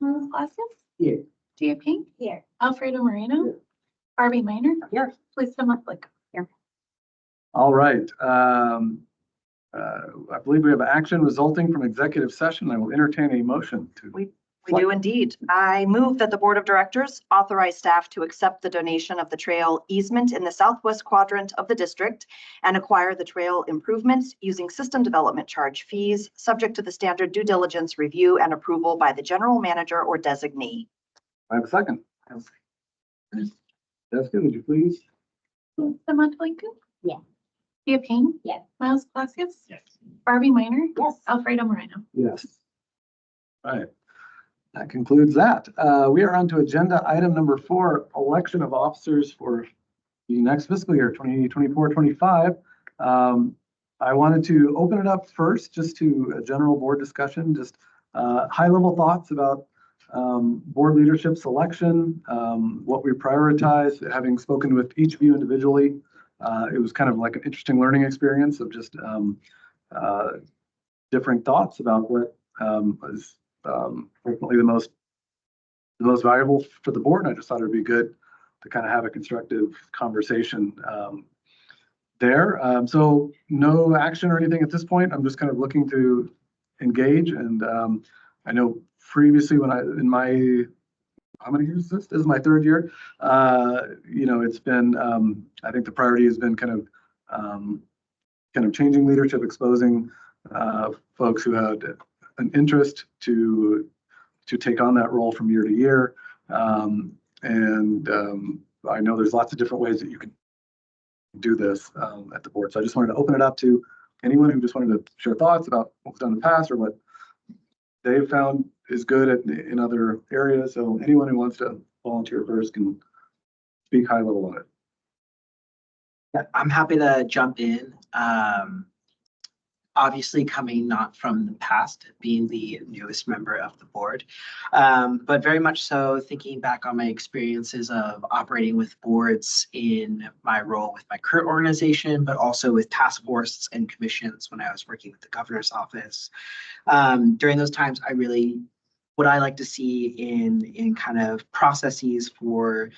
Miles Glassius. Here. Gia Pink. Here. Alfredo Moreno. Here. Barbie Minor. Here. Lisa Mufflick. Here. All right. I believe we have action resulting from executive session. I will entertain a motion to. We do indeed. I move that the Board of Directors authorize staff to accept the donation of the trail easement in the southwest quadrant of the district and acquire the trail improvements using system development charge fees, subject to the standard due diligence review and approval by the general manager or designee. I have a second. Jessica, would you please? Lisa Mufflick. Yeah. Gia Pink. Yes. Miles Glassius. Yes. Barbie Minor. Yes. Alfredo Moreno. Yes. All right. That concludes that. We are on to agenda item number 4, election of officers for the next fiscal year, 2024-25. I wanted to open it up first just to a general board discussion, just high-level thoughts about board leadership selection, what we prioritize. Having spoken with each of you individually, it was kind of like an interesting learning experience of just different thoughts about what was frequently the most valuable for the board. And I just thought it would be good to kind of have a constructive conversation there. So no action or anything at this point. I'm just kind of looking to engage. And I know previously when how many years is this? This is my 3rd year. It's been, I think the priority has been kind of changing leadership, exposing folks who had an interest to take on that role from year to year. I know there's lots of different ways that you can do this at the board. So I just wanted to open it up to anyone who just wanted to share thoughts about what was done in the past or what they've found is good in other areas. So anyone who wants to volunteer first can speak high level on it. Yeah, I'm happy to jump in. Obviously coming not from the past, being the newest member of the board, but very much so thinking back on my experiences of operating with boards in my role with my current organization, but also with task forces and commissions when I was working with the governor's office. During those times, what I like to see in kind of processes for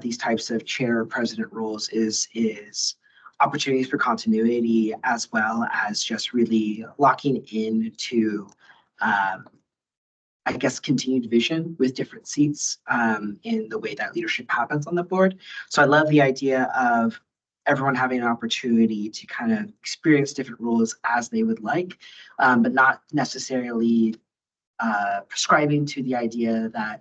these types of chair or president roles is opportunities for continuity, as well as just really locking into, I guess, continued vision with different seats in the way that leadership happens on the board. So I love the idea of everyone having an opportunity to kind of experience different roles as they would like, but not necessarily prescribing to the idea that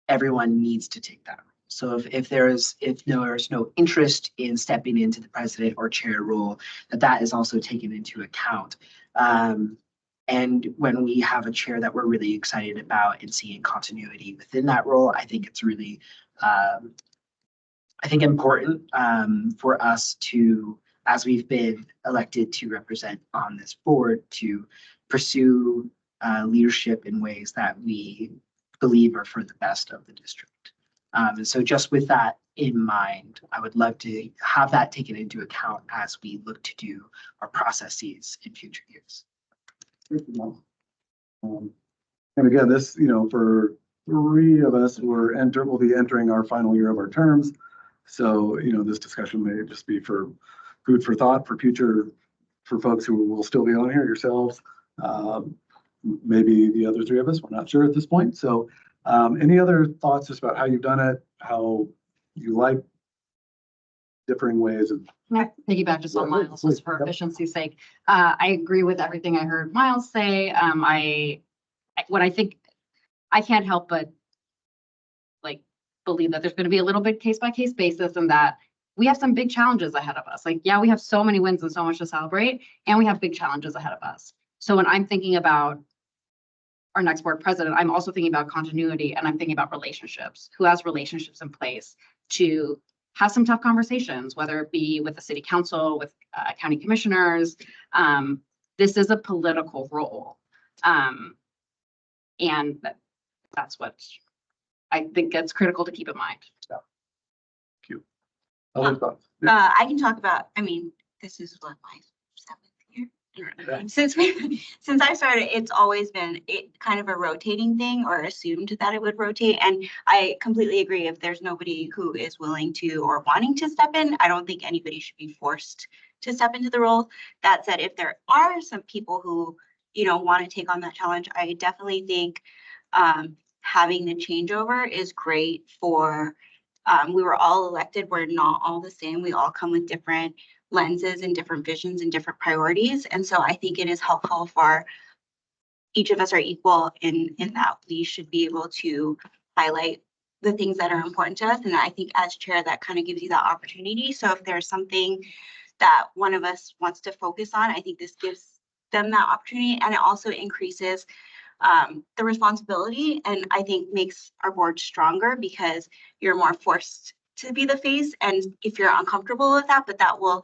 everyone needs to take that. So if there's no interest in stepping into the president or chair role, that is also taken into account. And when we have a chair that we're really excited about and seeing continuity within that role, I think it's really, important for us to, as we've been elected to represent on this board, to pursue leadership in ways that we believe are for the best of the district. And so just with that in mind, I would love to have that taken into account as we look to do our processes in future years. And again, this, for 3 of us, we'll be entering our final year of our terms. So, this discussion may just be for food for thought for folks who will still be on here, yourselves, maybe the other 3 of us, we're not sure at this point. So any other thoughts just about how you've done it, how you like differing ways of? Piggyback just on Miles, just for efficiency's sake. I agree with everything I heard Miles say. I can't help but believe that there's going to be a little bit case by case basis, and that we have some big challenges ahead of us. Yeah, we have so many wins and so much to celebrate, and we have big challenges ahead of us. So when I'm thinking about our next board president, I'm also thinking about continuity, and I'm thinking about relationships. Who has relationships in place to have some tough conversations, whether it be with the city council, with county commissioners. This is a political role. And that's what I think that's critical to keep in mind. Yeah. Thank you. Other thoughts? I can talk about, this is what, my 7th year? Since I started, it's always been kind of a rotating thing, or assumed that it would rotate. And I completely agree. If there's nobody who is willing to or wanting to step in, I don't think anybody should be forced to step into the role. That said, if there are some people who, want to take on that challenge, I definitely think having the changeover is great for, we were all elected. We're not all the same. We all come with different lenses and different visions and different priorities. And so I think it is helpful for each of us are equal in that we should be able to highlight the things that are important to us. And I think as chair, that kind of gives you that opportunity. So if there's something that one of us wants to focus on, I think this gives them that opportunity. And it also increases the responsibility, and I think makes our board stronger because you're more forced to be the face. And if you're uncomfortable with that, but that will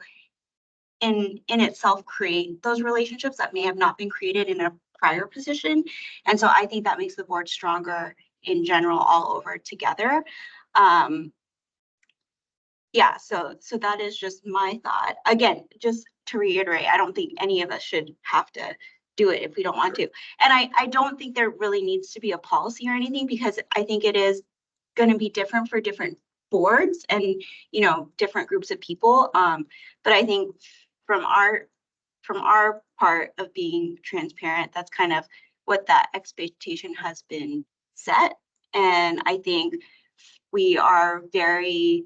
in itself create those relationships that may have not been created in a prior position. And so I think that makes the board stronger in general all over together. Yeah, so that is just my thought. Again, just to reiterate, I don't think any of us should have to do it if we don't want to. And I don't think there really needs to be a policy or anything, because I think it is going to be different for different boards and, different groups of people. But I think from our part of being transparent, that's kind of what that expectation has been set. And I think we are very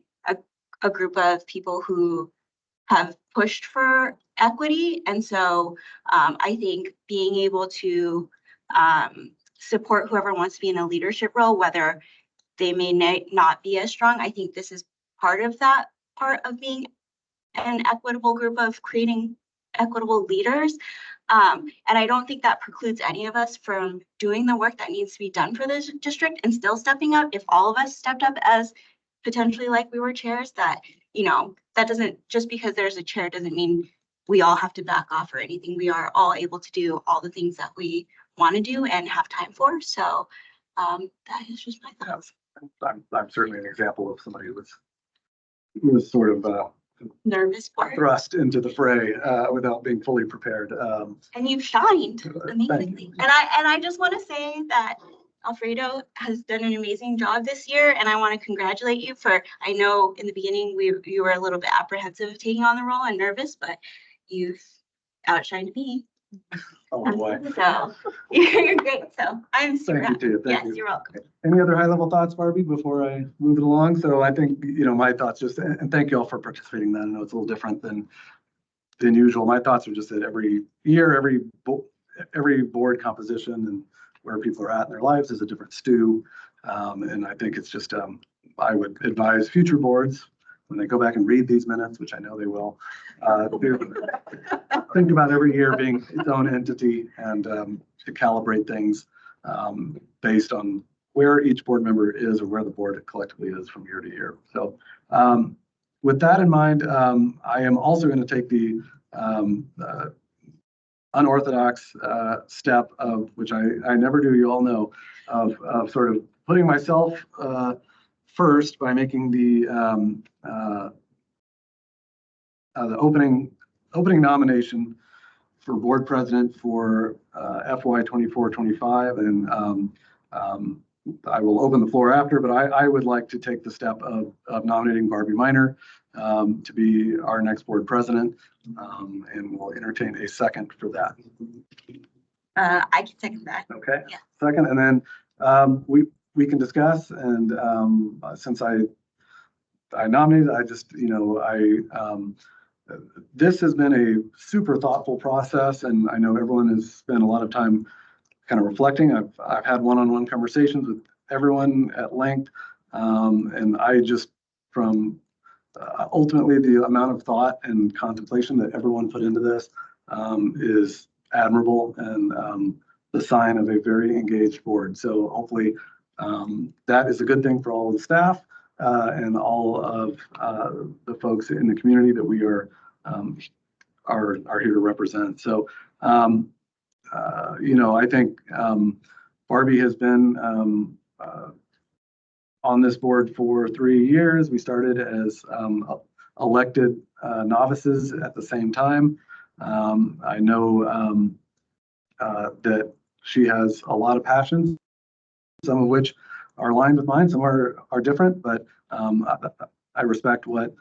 a group of people who have pushed for equity. And so I think being able to support whoever wants to be in a leadership role, whether they may not be as strong, I think this is part of that part of being an equitable group of creating equitable leaders. And I don't think that precludes any of us from doing the work that needs to be done for this district and still stepping up. If all of us stepped up as potentially like we were chairs, that, that doesn't, just because there's a chair doesn't mean we all have to back off or anything. We are all able to do all the things that we want to do and have time for. So that is just my thoughts. I'm certainly an example of somebody who was sort of Nervous for it. thrust into the fray without being fully prepared. And you've shined Thank amazingly. you. And I just want to say that Alfredo has done an amazing job this year, and I want to congratulate you for, I know in the beginning you were a little bit apprehensive of taking on the role and nervous, but you've outshined me. Oh boy. So you're great. So I'm super Thank you, happy. Tia. Thank Yes, you. you're welcome. Any other high level thoughts, Barbie, before I move it along? So I think, my thoughts just, and thank you all for participating in that. I know it's a little different than usual. My thoughts are just that every year, every board composition and where people are at in their lives is a different stew. And I think it's just, I would advise future boards when they go back and read these minutes, which I know they will, think about every year being its own entity and to calibrate things based on where each board member is or where the board collectively is from year to year. So with that in mind, I am also going to take the unorthodox step of, which I never do, you all know, of sort of putting myself first by making the opening nomination for board president for FY 24-25, and I will open the floor after, but I would like to take the step of nominating Barbie Minor to be our next board president, and we'll entertain a second for that. I can second that. Okay. Yeah. Second, and then we can discuss. And since I nominated, I just, this has been a super thoughtful process, and I know everyone has spent a lot of time kind of reflecting. I've had one-on-one conversations with everyone at length, and I just, from ultimately the amount of thought and contemplation that everyone put into this is admirable and the sign of a very engaged board. So hopefully that is a good thing for all of the staff and all of the folks in the community that we are here to represent. So, I think Barbie has been on this board for 3 years. We started as elected novices at the same time. I know that she has a lot of passions, some of which are aligned with mine, some are different, but I respect what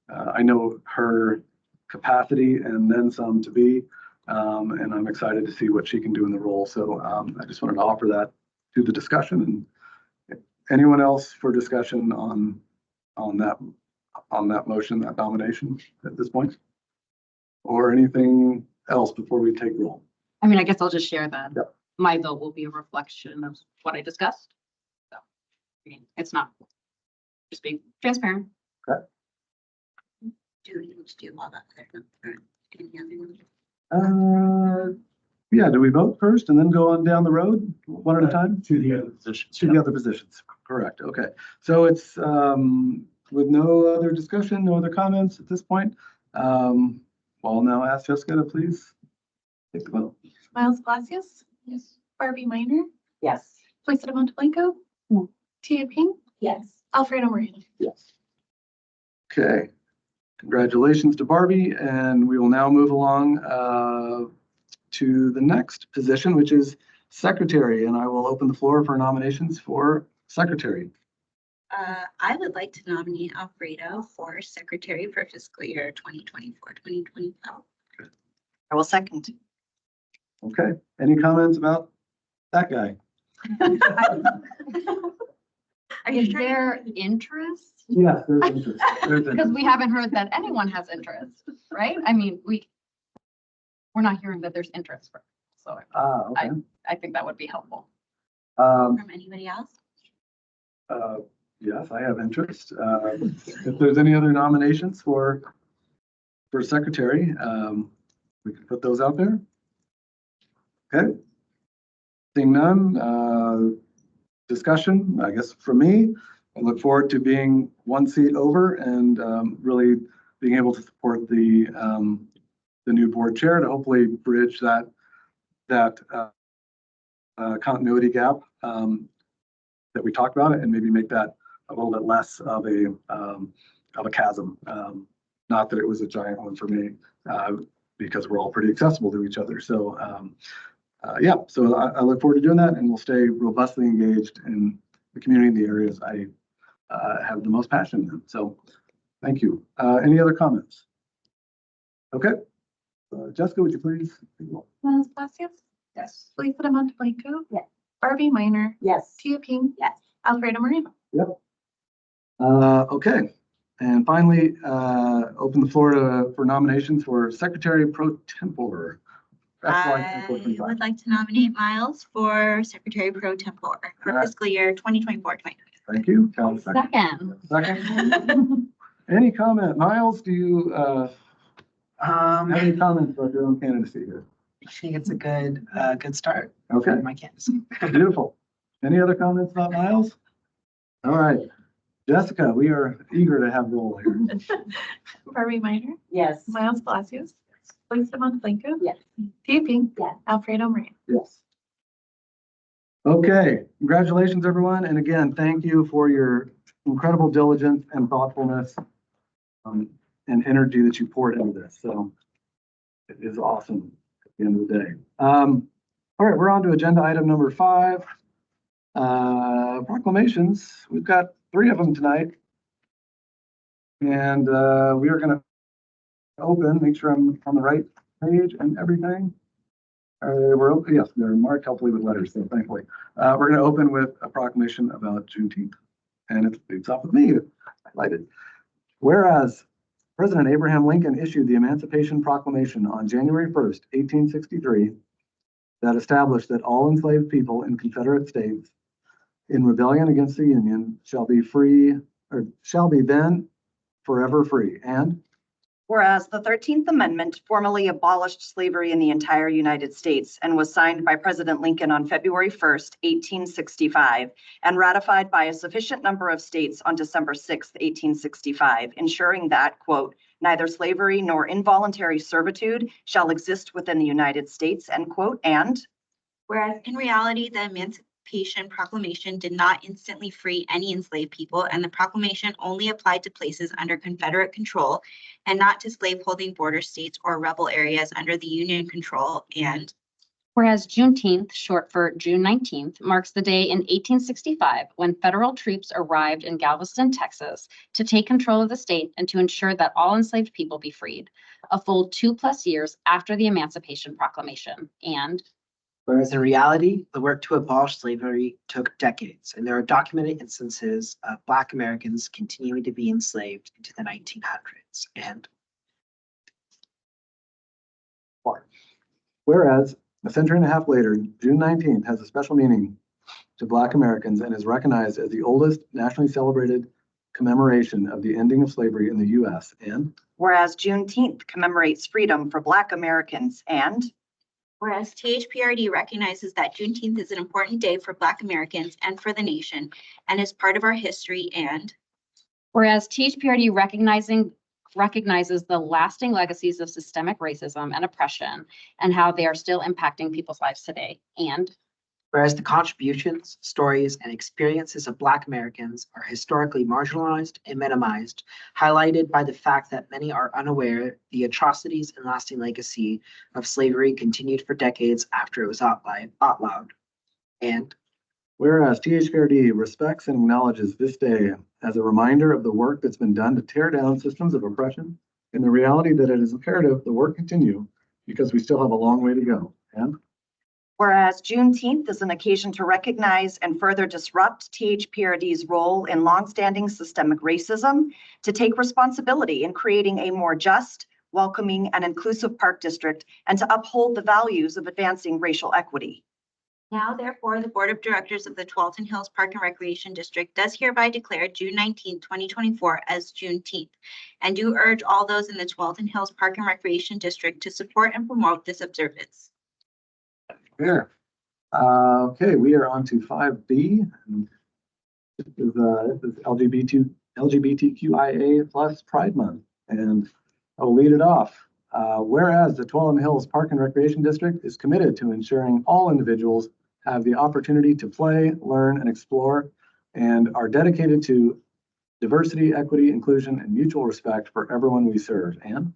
I know her capacity and then some to be, and I'm excited to see what she can do in the role. So I just wanted to offer that to the discussion. And anyone else for discussion on that motion, that nomination at this point, or anything else before we take roll? I mean, I guess I'll just share that. Yep. My vote will be a reflection of what I discussed. So, I mean, it's not just being transparent. Do we need to do all that other or any other one? Yeah, do we vote first and then go on down the road one at a time? To the other positions. To the other positions, correct, okay. So it's with no other discussion, no other comments at this point. I'll now ask Jessica to please take the vote. Miles Palacios, Yes. Barbie Minor, Yes. Felicity Monteblanco, No. Tia Payne, Yes. Alfredo Moreno. Yes. Okay, congratulations to Barbie, and we will now move along to the next position, which is secretary, and I will open the floor for nominations for secretary. I would like to nominate Alfredo for secretary for fiscal year 2024, 2025. I will second. Okay, any comments about that guy? Are you Is sure? there interest? Yes, there's interest. There's Because interest. we haven't heard that anyone has interest, right? I mean, we're not hearing that there's interest. So Okay. I think that would be helpful. From anybody else? Yes, I have interest. If there's any other nominations for secretary, we can put those out there. Okay. Seeing none, discussion, I guess for me, I look forward to being one seat over and really being able to support the new board chair to hopefully bridge that continuity gap that we talked about and maybe make that a little bit less of a chasm. Not that it was a giant one for me, because we're all pretty accessible to each other. So yeah, so I look forward to doing that, and we'll stay robustly engaged in the community in the areas I have the most passion in. So thank you. Any other comments? Okay. Jessica, would you please? Miles Palacios, Yes. Felicity Monteblanco. Yes. Barbie Minor, Yes. Tia Payne, Yes. Alfredo Moreno. Okay. And finally, open the floor for nominations for Secretary Pro Tempore. I would like to nominate Miles for secretary pro tempore for Alright. fiscal year 2024, 2025. Thank you. Cal, second. Second. Second. Any comment? Miles, do you have any comments about your own candidacy here? I think it's a good start Okay, for my candidacy. beautiful. Any other comments about Miles? All right. Jessica, we are eager to have roll here. Barbie Minor, Yes. Miles Palacios, Felicity Monteblanco. Yes. Tia Payne, Yes. Alfredo Moreno. Yes. Okay, congratulations, everyone. And again, thank you for your incredible diligence and thoughtfulness and energy that you poured into this. So it is awesome at the end of the day. All right, we're on to agenda item number 5. Proclamations. We've got 3 of them tonight. And we are going to open, make sure I'm on the right page and everything. Yes, they're marked helpfully with letters, so thankfully. We're going to open with a proclamation about Juneteenth. And it's off with me, highlighted. Whereas President Abraham Lincoln issued the Emancipation Proclamation on January 1st, 1863, that established that all enslaved people in Confederate states in rebellion against the Union shall be free, or shall be then forever free. And Whereas the 13th Amendment formally abolished slavery in the entire United States and was signed by President Lincoln on February 1st, 1865, and ratified by a sufficient number of states on December 6th, 1865, ensuring that, quote, neither slavery nor involuntary servitude shall exist within the United States, end quote, and Whereas in reality, the Proclamation did not instantly free any enslaved people, and the proclamation only applied to places under Confederate control and not to slaveholding border states or rebel areas under the Union control. And Whereas Juneteenth, short for June 19th, marks the day in 1865 when federal troops arrived in Galveston, Texas, to take control of the state and to ensure that all enslaved people be freed, a full 2+ years after the Emancipation Proclamation. And Whereas in reality, the work to abolish slavery took decades, and there are documented instances of Black Americans continuing to be enslaved into the 1900s. And Whereas a century and a half later, June 19th has a special meaning to Black Americans and is recognized as the oldest nationally celebrated commemoration of the ending of slavery in the U.S. And Whereas Juneteenth commemorates freedom for Black Americans, and whereas THPRD recognizes that Juneteenth is an important day for Black Americans and for the nation and is part of our history. And whereas THPRD recognizes the lasting legacies of systemic racism and oppression and how they are still impacting people's lives today. And whereas the contributions, stories, and experiences of Black Americans are historically marginalized and minimized, highlighted by the fact that many are unaware the atrocities and lasting legacy of slavery continued for decades after it was outlawed. And whereas THPRD respects and acknowledges this day as a reminder of the work that's been done to tear down systems of oppression and the reality that it is imperative the work continue because we still have a long way to go. And whereas Juneteenth is an occasion to recognize and further disrupt THPRD's role in longstanding systemic racism, to take responsibility in creating a more just, welcoming, and inclusive park district, and to uphold the values of advancing racial equity. now, therefore, the Board of Directors of the Tualatin Hills Park and Recreation District does hereby declare June 19, 2024 as Juneteenth, and do urge all those in the Tualatin Hills Park and Recreation District to support and promote this observance. here. Okay, we are on to 5B. This is LGBTQIA plus Pride Month, and I'll lead it off. Whereas the Tualatin Hills Park and Recreation District is committed to ensuring all individuals have the opportunity to play, learn, and explore, and are dedicated to diversity, equity, inclusion, and mutual respect for everyone we serve. And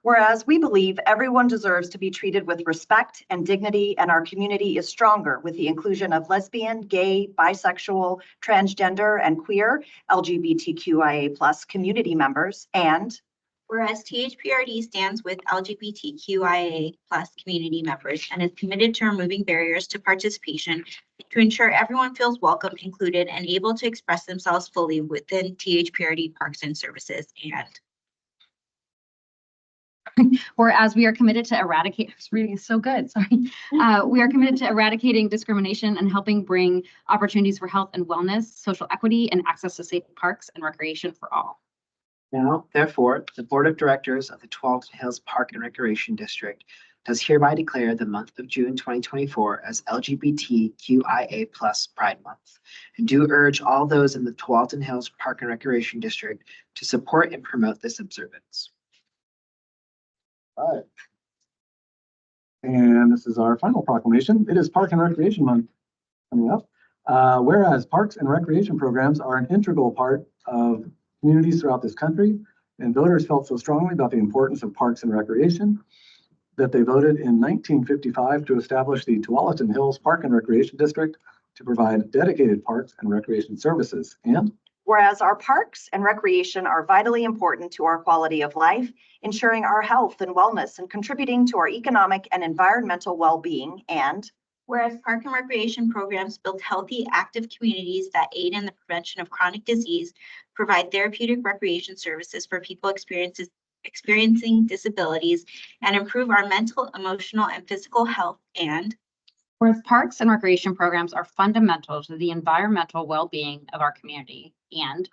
whereas we believe everyone deserves to be treated with respect and dignity, and our community is stronger with the inclusion of lesbian, gay, bisexual, transgender, and queer LGBTQIA plus community members. And whereas THPRD stands with LGBTQIA plus community members and is committed to removing barriers to participation to ensure everyone feels welcome, included, and able to express themselves fully within THPRD Parks and Services. And whereas we are committed to eradicate, I was reading so good, sorry. We are committed to eradicating discrimination and helping bring opportunities for health and wellness, social equity, and access to safe parks and recreation for all. now, therefore, the Board of Directors of the Tualatin Hills Park and Recreation District does hereby declare the month of June 2024 as LGBTQIA plus Pride Month, and do urge all those in the Tualatin Hills Park and Recreation District to support and promote this observance. all right. And this is our final proclamation. It is Park and Recreation Month coming up. Whereas parks and recreation programs are an integral part of communities throughout this country, and voters felt so strongly about the importance of parks and recreation that they voted in 1955 to establish the Tualatin Hills Park and Recreation District to provide dedicated parks and recreation services. And whereas our parks and recreation are vitally important to our quality of life, ensuring our health and wellness and contributing to our economic and environmental well-being. And whereas park and recreation programs build healthy, active communities that aid in the prevention of chronic disease, provide therapeutic recreation services for people experiencing disabilities, and improve our mental, emotional, and physical health. And Whereas parks and recreation programs are fundamental to the environmental well-being of our community. And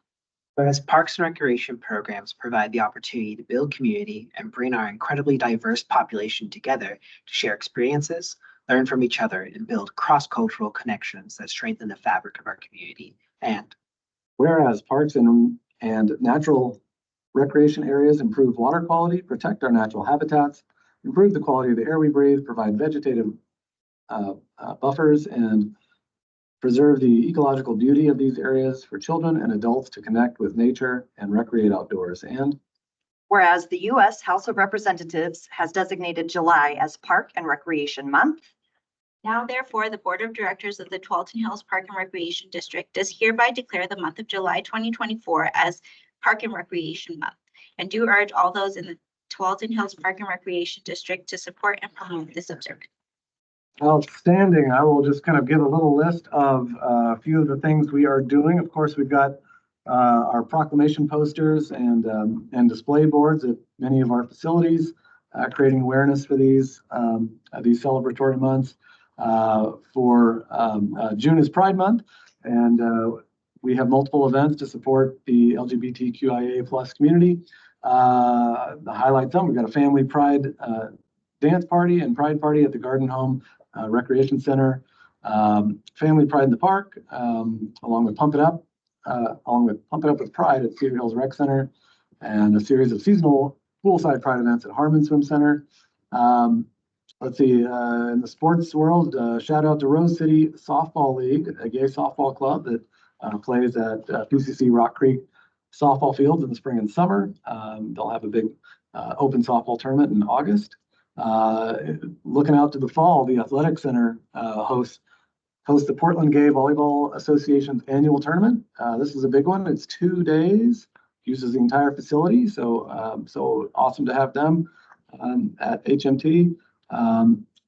whereas parks and recreation programs provide the opportunity to build community and bring our incredibly diverse population together to share experiences, learn from each other, and build cross-cultural connections that strengthen the fabric of our community. And whereas parks and natural recreation areas improve water quality, protect our natural habitats, improve the quality of the air we breathe, provide vegetative buffers, and preserve the ecological beauty of these areas for children and adults to connect with nature and recreate outdoors. And Whereas the U.S. House of Representatives has designated July as Park and Recreation Month. Now therefore, the Board of Directors of the Tualatin Hills Park and Recreation District does hereby declare the month of July 2024 as Park and Recreation Month, and do urge all those in the Tualatin Hills Park and Recreation District to support and promote this observance. outstanding. I will just kind of give a little list of a few of the things we are doing. Of course, we've got our proclamation posters and display boards at many of our facilities, creating awareness for these celebratory months. June is Pride Month, and we have multiple events to support the LGBTQIA plus community. The highlights them, we've got a family pride dance party and pride party at the Garden Home Recreation Center, family pride in the park, along with Pump It Up with Pride at Cedar Hills Rec Center, and a series of seasonal poolside pride events at Harmon Swim Center. Let's see, in the sports world, shout out to Rose City Softball League, a gay softball club that plays at PCC Rock Creek softball fields in the spring and summer. They'll have a big open softball tournament in August. Looking out to the fall, the Athletic Center hosts the Portland Gay Volleyball Association's annual tournament. This is a big one. It's 2 days, uses the entire facility. So, so awesome to have them at HMT.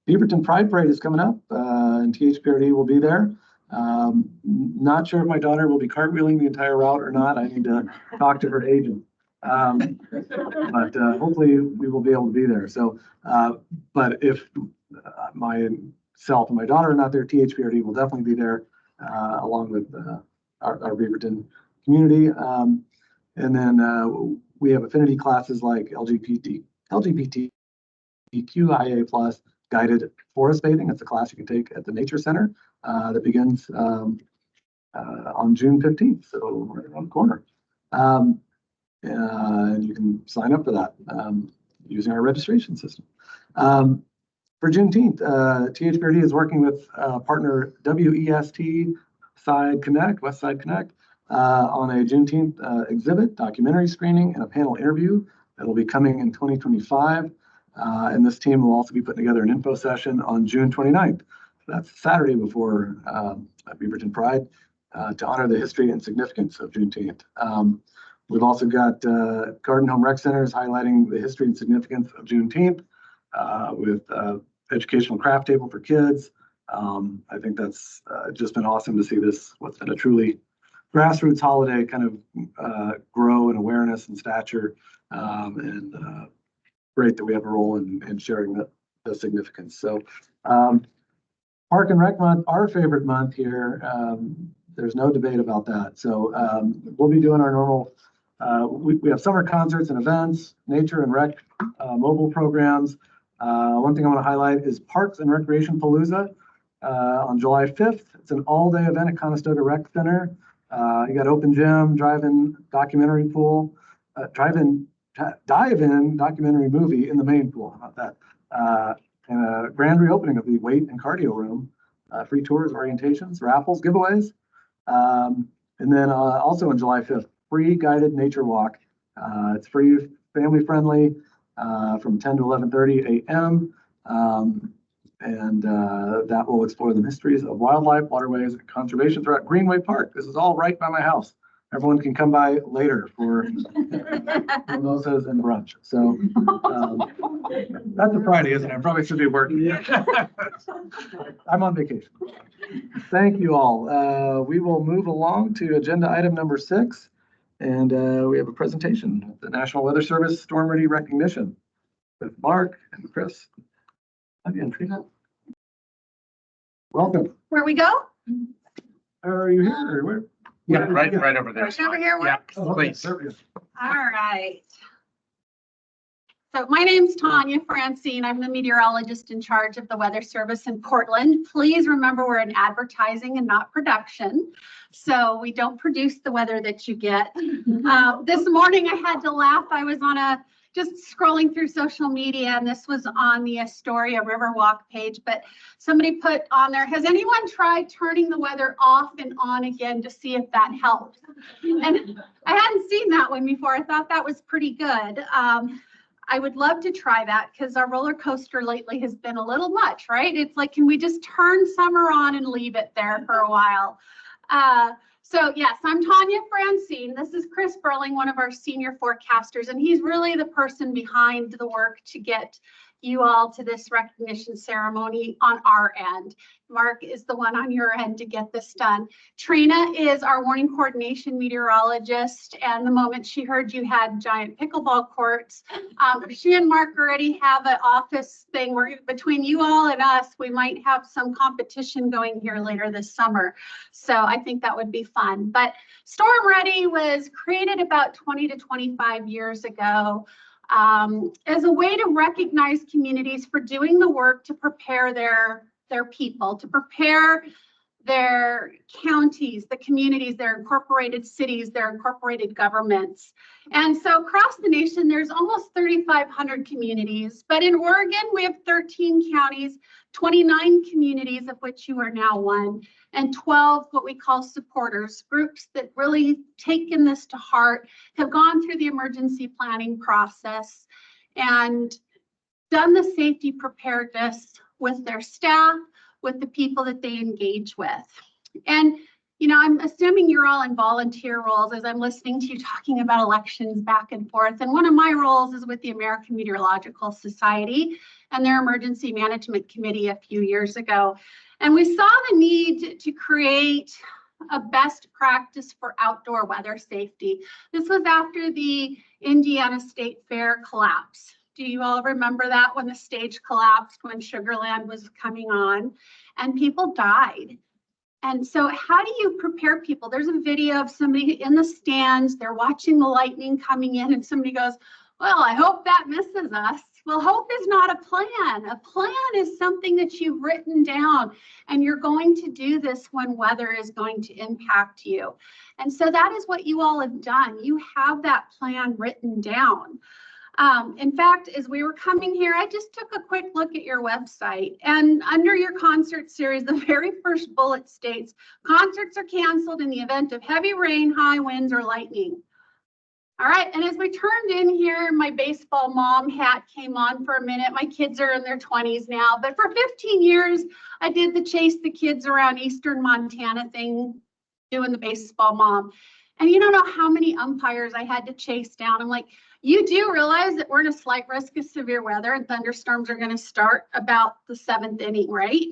Beaverton Pride Parade is coming up, and THPRD will be there. Not sure if my daughter will be cartwheeling the entire route or not. I need to talk to her agent. But hopefully we will be able to be there. So, but if myself and my daughter are not there, THPRD will definitely be there, along with our Beaverton community. And then we have affinity classes like LGBTQIA plus guided forest bathing. It's a class you can take at the Nature Center that begins on June 15th, so right around the corner. And you can sign up for that using our registration system. For Juneteenth, THPRD is working with partner WEST West Side Connect, on a Juneteenth exhibit, documentary screening, and a panel interview that will be coming in 2025. And this team will also be putting together an info session on June 29th. That's Saturday before Beaverton Pride, to honor the history and significance of Juneteenth. We've also got Garden Home Rec Centers highlighting the history and significance of Juneteenth with educational craft table for kids. I think that's just been awesome to see this, what's been a truly grassroots holiday kind of grow in awareness and stature, and great that we have a role in sharing the significance. So Park and Rec Month, our favorite month here, there's no debate about that. So we'll be doing our normal, we have summer concerts and events, nature and rec mobile programs. One thing I want to highlight is Parks and Recreation Palooza on July 5th. It's an all-day event at Conestoga Rec Center. You got open gym, drive-in documentary pool, dive-in documentary movie in the main pool. How about that? And a grand reopening of the weight and cardio room, free tours, orientations, raffles, giveaways. And then also on July 5th, free guided nature walk. It's free, family friendly, from 10 to 11:30 a.m. And that will explore the mysteries of wildlife, waterways, and conservation throughout Greenway Park. This is all right by my house. Everyone can come by later for mimosas and brunch. So that's a Friday, isn't it? I probably should be working. I'm on vacation. Thank you all. We will move along to agenda item number 6. And we have a presentation, the National Weather Service Storm Ready Recognition with Mark and Chris. Welcome. Where we go? Are you here or where? Yeah, right over there. Right over here Yeah, works? please. All right. So my name's Tanya Francine. I'm the meteorologist in charge of the Weather Service in Portland. Please remember we're in advertising and not production. So we don't produce the weather that you get. This morning I had to laugh. I was on a just scrolling through social media, and this was on the Astoria Riverwalk page, but somebody put on there, has anyone tried turning the weather off and on again to see if that helps? And I hadn't seen that one before. I thought that was pretty good. I would love to try that because our roller coaster lately has been a little much, right? It's like, can we just turn summer on and leave it there for a while? So yes, I'm Tanya Francine. This is Chris Burling, one of our senior forecasters, and he's really the person behind the work to get you all to this recognition ceremony on our end. Mark is the one on your end to get this done. Trina is our warning coordination meteorologist, and the moment she heard you had giant pickleball courts, she and Mark already have an office thing where between you all and us, we might have some competition going here later this summer. So I think that would be fun. But Storm Ready was created about 20 to 25 years ago. As a way to recognize communities for doing the work to prepare their people, to prepare their counties, the communities, their incorporated cities, their incorporated governments. And so across the nation, there's almost 3,500 communities, but in Oregon, we have 13 counties, 29 communities, of which you are now one, and 12 what we call supporters, groups that really taken this to heart, have gone through the emergency planning process and done the safety preparedness with their staff, with the people that they engage with. And, you know, I'm assuming you're all in volunteer roles as I'm listening to you talking about elections back and forth. And one of my roles is with the American Meteorological Society and their Emergency Management Committee a few years ago. And we saw the need to create a best practice for outdoor weather safety. This was after the Indiana State Fair collapse. Do you all remember that, when the stage collapsed, when Sugarland was coming on and people died? And so how do you prepare people? There's a video of somebody in the stands, they're watching the lightning coming in, and somebody goes, well, I hope that misses us. Well, hope is not a plan. A plan is something that you've written down, and you're going to do this when weather is going to impact you. And so that is what you all have done. You have that plan written down. In fact, as we were coming here, I just took a quick look at your website, and under your concert series, the very first bullet states, concerts are canceled in the event of heavy rain, high winds, or lightning. All right, and as we turned in here, my baseball mom hat came on for a minute. My kids are in their 20s now, but for 15 years, I did the chase the kids around Eastern Montana thing, doing the baseball mom. And you don't know how many umpires I had to chase down. I'm like, you do realize that we're in a slight risk of severe weather and thunderstorms are going to start about the 7th inning, right?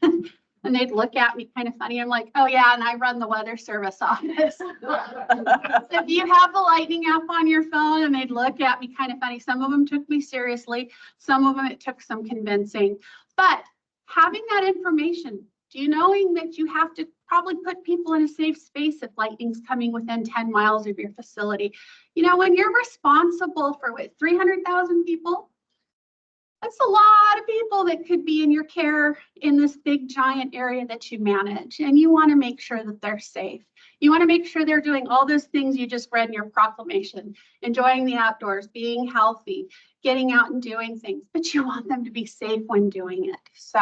And they'd look at me kind of funny. I'm like, oh yeah, and I run the weather service office. If you have the lightning app on your phone, and they'd look at me kind of funny. Some of them took me seriously. Some of them, it took some convincing. But having that information, knowing that you have to probably put people in a safe space if lightning's coming within 10 miles of your facility. You know, when you're responsible for 300,000 people, that's a lot of people that could be in your care in this big giant area that you manage. And you want to make sure that they're safe. You want to make sure they're doing all those things you just read in your proclamation, enjoying the outdoors, being healthy, getting out and doing things, but you want them to be safe when doing it. So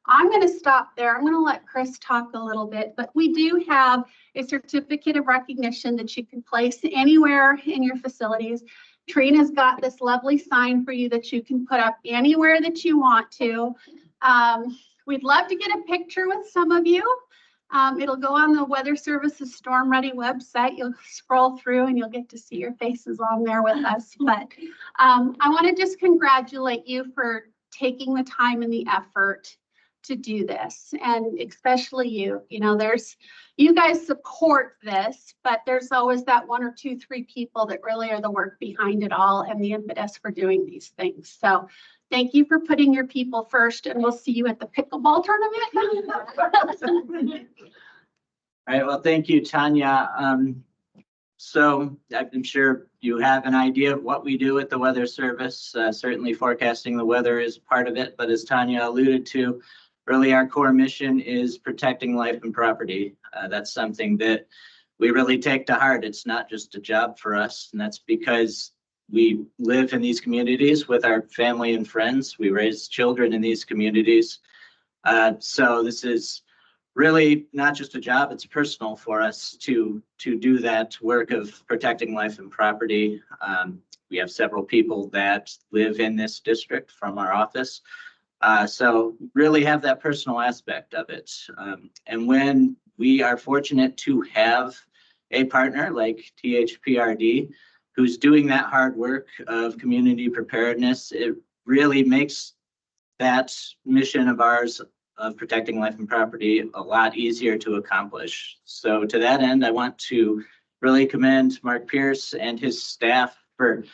I'm going to stop there. I'm going to let Chris talk a little bit, but we do have a certificate of recognition that you can place anywhere in your facilities. Trina's got this lovely sign for you that you can put up anywhere that you want to. We'd love to get a picture with some of you. It'll go on the Weather Service's Storm Ready website. You'll scroll through and you'll get to see your faces on there with us. But I want to just congratulate you for taking the time and the effort to do this, and especially you. You know, you guys support this, but there's always that 1 or 2, 3 people that really are the work behind it all and the impetus for doing these things. So thank you for putting your people first, and we'll see you at the pickleball tournament. All right, well, thank you, Tanya. So I'm sure you have an idea of what we do at the Weather Service. Certainly forecasting the weather is part of it, but as Tanya alluded to, really our core mission is protecting life and property. That's something that we really take to heart. It's not just a job for us, and that's because we live in these communities with our family and friends. We raise children in these communities. So this is really not just a job, it's personal for us to do that work of protecting life and property. We have several people that live in this district from our office. So really have that personal aspect of it. And when we are fortunate to have a partner like THPRD, who's doing that hard work of community preparedness, it really makes that mission of ours of protecting life and property a lot easier to accomplish. So to that end, I want to really commend Mark Pierce and his staff for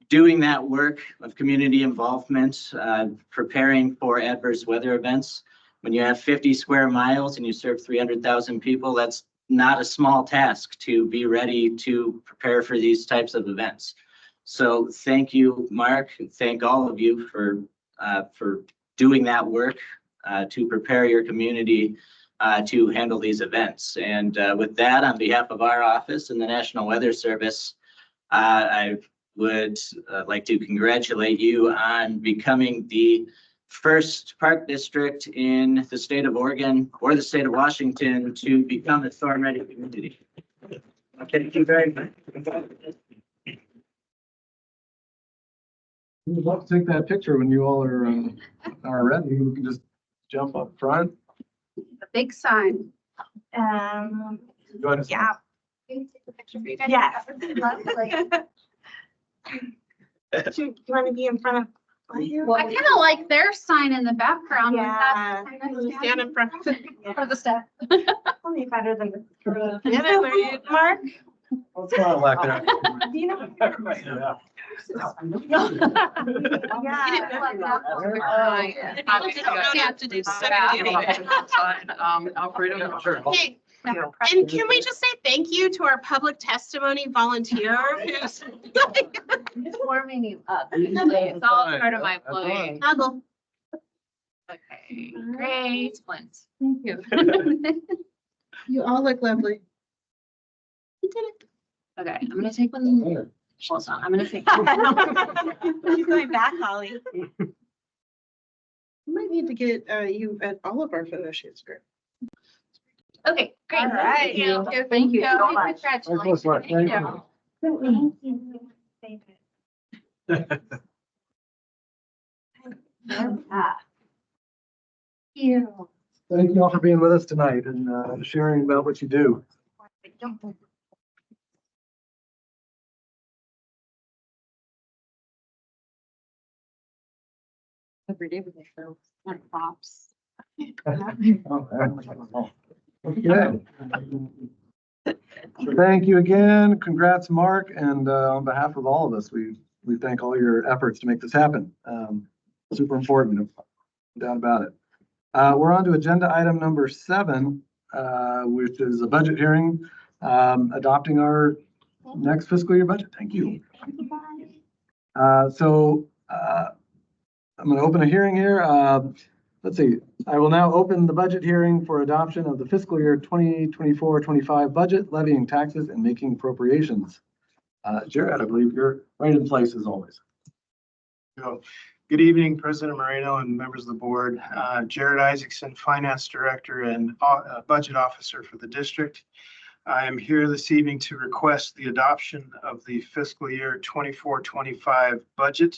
doing that work of community involvement, preparing for adverse weather events. When you have 50 square miles and you serve 300,000 people, that's not a small task to be ready to prepare for these types of events. So thank you, Mark, and thank all of you for doing that work to prepare your community to handle these events. And with that, on behalf of our office and the National Weather Service, I would like to congratulate you on becoming the first park district in the state of Oregon or the state of Washington to become a storm-ready community. Thank you very much. We'd love to take that picture when you all are ready. We can just jump up front. The big sign. Go ahead. Yeah. Yeah. Do you want to be in front of? I kind of like their sign in the background. Yeah. Stand in front for the staff. Only better than the. Mark? Let's not laugh there. Do you know? Yeah. Hey, and can we just say thank you to our public testimony volunteer who's It's warming you up. It's all part of my play. snuggle? Okay, great. Flint. Thank you. You all look lovely. Okay, I'm gonna take one. Hold on, I'm gonna take. She's going back, Holly. We might need to get you at all of our photo shoots. Okay, great. All right. Thank you so much. Congratulations. Thank you. You. Thank you all for being with us tonight and sharing about what you do. Every day with the show, like props. Okay. Thank you again. Congrats, Mark. And on behalf of all of us, we thank all your efforts to make this happen. Super important, no doubt about it. We're on to agenda item number 7, which is a budget hearing, adopting our next fiscal year budget. Thank you. I'm going to open a hearing here. Let's see. I will now open the budget hearing for adoption of the fiscal year 2024-25 budget, levying taxes and making appropriations. Jared, I believe you're right in place as always. Good evening, President Moreno and members of the board. Jared Isaacson, Finance Director and Budget Officer for the district. I am here this evening to request the adoption of the fiscal year 24-25 budget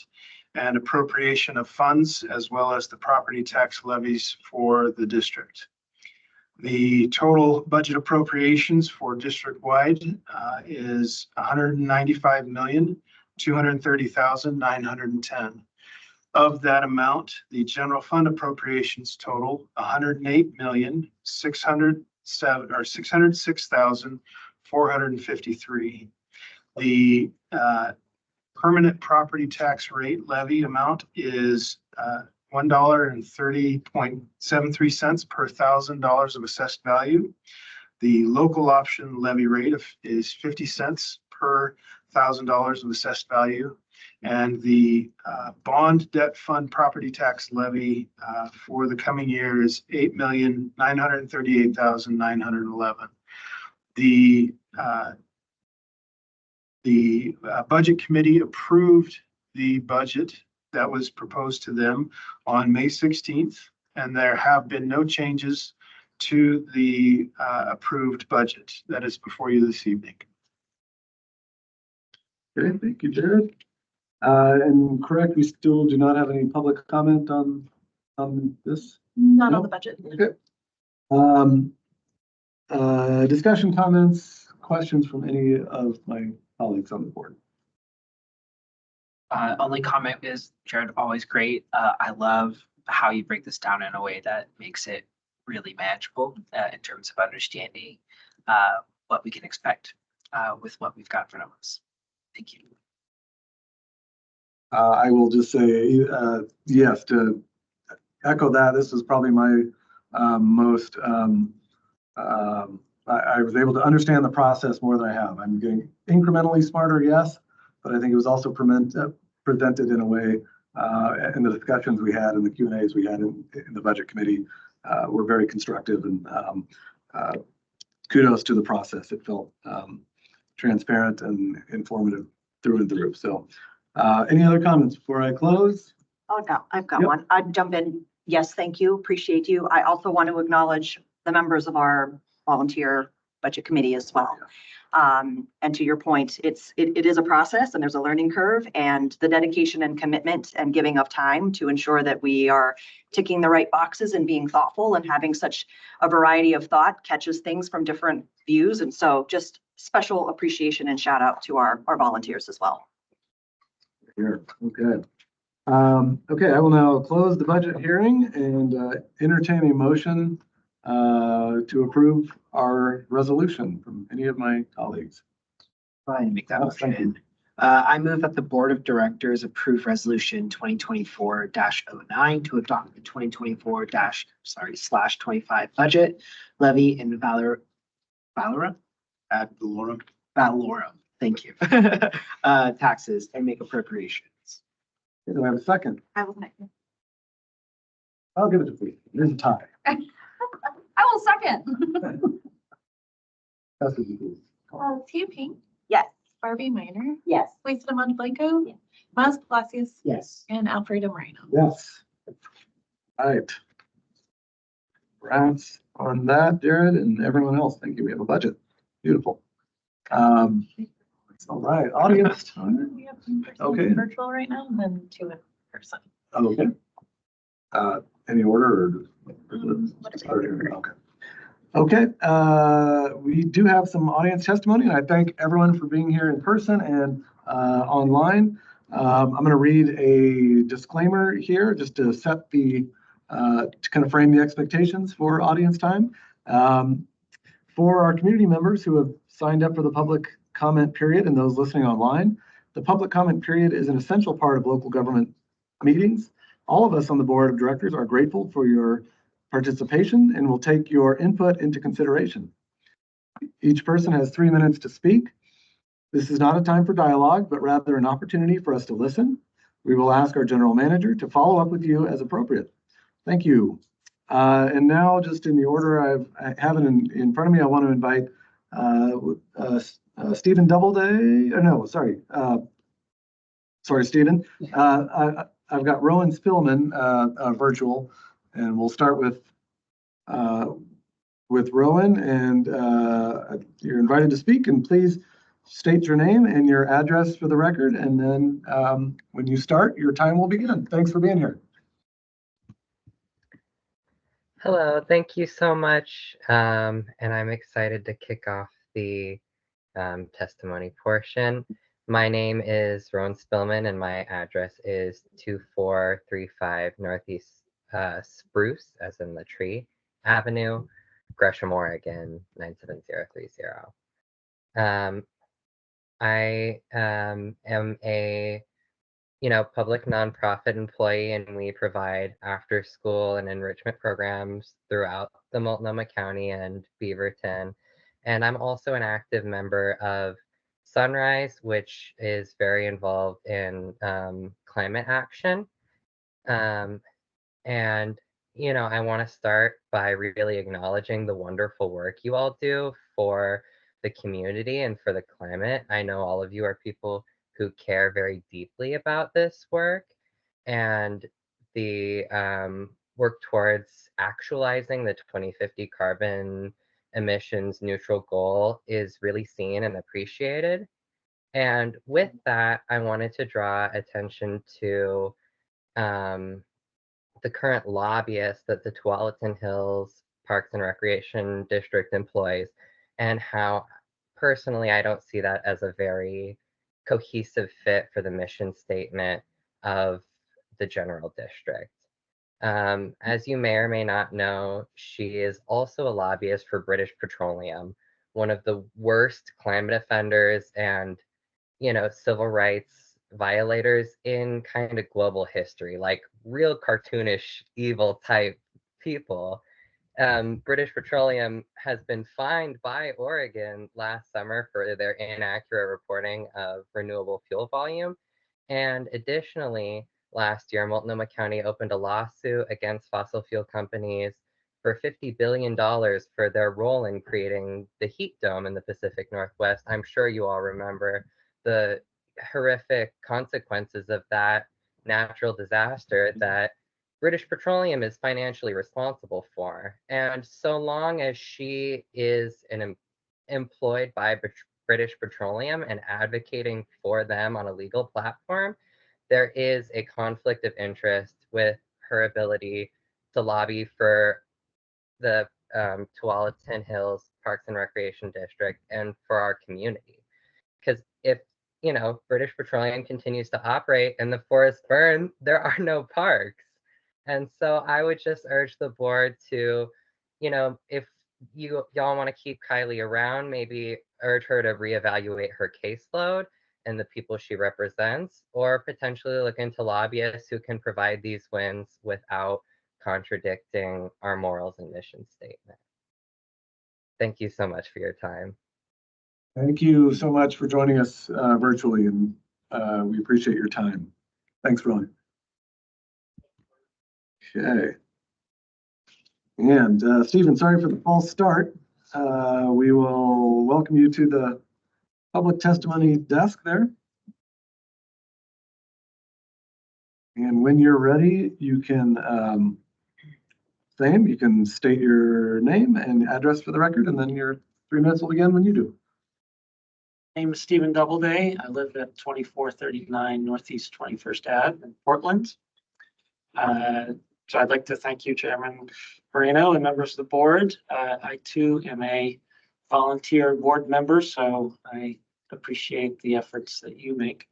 and appropriation of funds, as well as the property tax levies for the district. The total budget appropriations for district-wide is $195,230,910. Of that amount, the general fund appropriations total $606,453. The permanent property tax rate levy amount is $1.30.73 per $1,000 of assessed value. The local option levy rate is 50 cents per $1,000 of assessed value. And the bond debt fund property tax levy for the coming year is $8,938,911. The The Budget Committee approved the budget that was proposed to them on May 16th, and there have been no changes to the approved budget that is before you this evening. Okay, thank you, Jared. And correct, we still do not have any public comment on this? Not No? on the budget. Okay. Discussion, comments, questions from any of my colleagues on the board? Only comment is, Jared, always great. I love how you break this down in a way that makes it really manageable in terms of understanding what we can expect with what we've got in front of us. Thank you. I will just say, yes, to echo that, this is probably my most, I was able to understand the process more than I have. I'm getting incrementally smarter, yes, but I think it was also presented in a way in the discussions we had and the Q&As we had in the Budget Committee were very constructive, and kudos to the process. It felt transparent and informative through and through. So any other comments before I close? I've got Yep. one. I'd jump in. Yes, thank you. Appreciate you. I also want to acknowledge the members of our volunteer budget committee as well. And to your point, it is a process and there's a learning curve, and the dedication and commitment and giving of time to ensure that we are ticking the right boxes and being thoughtful and having such a variety of thought catches things from different views. And so just special appreciation and shout out to our volunteers as well. Here, okay. Okay, I will now close the budget hearing and entertain a motion to approve our resolution from any of my colleagues. Go ahead and make that Oh, thank you. motion. I move that the Board of Directors approve Resolution 2024-09 to adopt the 2024/25 budget levy in Valorum. Ad valorem. Valorum, thank you. Taxes and make appropriations. Do I have a second? I will second. I'll give it to you. There's a tie. I will second. That's what you do. Tia Pink, Yes. Barbie Minor, Yes. Lisa Monteblanco, Miles Palacios, Yes. and Alfredo Moreno. Yes. Right. Congrats on that, Jared, and everyone else. Thank you. We have a budget. Beautiful. All right, audience time. We have in person Okay. and virtual right now, and then 2 in person. Okay. Any order or? Whatever. Start here. Okay. Okay, we do have some audience testimony, and I thank everyone for being here in person and online. I'm going to read a disclaimer here just to set the, to kind of frame the expectations for audience time. For our community members who have signed up for the public comment period and those listening online, the public comment period is an essential part of local government meetings. All of us on the board of directors are grateful for your participation and will take your input into consideration. Each person has 3 minutes to speak. This is not a time for dialogue, but rather an opportunity for us to listen. We will ask our general manager to follow up with you as appropriate. Thank you. And now, just in the order I have it in front of me, I want to invite Stephen Doubleday. No, sorry. Sorry, Stephen. I've got Rowan Spillman virtual, and we'll start with Rowan, and you're invited to speak, and please state your name and your address for the record, and then when you start, your time will begin. Thanks for being here. Hello, thank you so much. And I'm excited to kick off the testimony portion. My name is Rowan Spillman, and my address is 2435 Northeast Spruce, as in the tree, Avenue, Gresham, Oregon, 97030. I am a public nonprofit employee, and we provide after school and enrichment programs throughout the Multnomah County and Beaverton. And I'm also an active member of Sunrise, which is very involved in climate action. And, I want to start by really acknowledging the wonderful work you all do for the community and for the climate. I know all of you are people who care very deeply about this work, and the work towards actualizing the 2050 carbon emissions neutral goal is really seen and appreciated. And with that, I wanted to draw attention to the current lobbyist that the Tualatin Hills Parks and Recreation District employs, and how personally I don't see that as a very cohesive fit for the mission statement of the general district. As you may or may not know, she is also a lobbyist for British Petroleum, one of the worst climate offenders and, civil rights violators in kind of global history, like real cartoonish evil type people. British Petroleum has been fined by Oregon last summer for their inaccurate reporting of renewable fuel volume. And additionally, last year, Multnomah County opened a lawsuit against fossil fuel companies for $50 billion for their role in creating the heat dome in the Pacific Northwest. I'm sure you all remember the horrific consequences of that natural disaster that British Petroleum is financially responsible for. And so long as she is employed by British Petroleum and advocating for them on a legal platform, there is a conflict of interest with her ability to lobby for the Tualatin Hills Parks and Recreation District and for our community. Because if British Petroleum continues to operate and the forest burn, there are no parks. And so I would just urge the board to, if y'all want to keep Kylie around, maybe urge her to reevaluate her caseload and the people she represents, or potentially look into lobbyists who can provide these wins without contradicting our morals and mission statement. Thank you so much for your time. Thank you so much for joining us virtually, and we appreciate your time. Thanks, Ron. Okay. And Stephen, sorry for the false start. We will welcome you to the public testimony desk there. And when you're ready, you can you can state your name and address for the record, and then your 3 minutes will begin when you do. Name is Stephen Doubleday. I live at 2439 Northeast 21st Ave in Portland. So I'd like to thank you, Chairman Moreno, and members of the board. I too am a volunteer board member, so I appreciate the efforts that you make.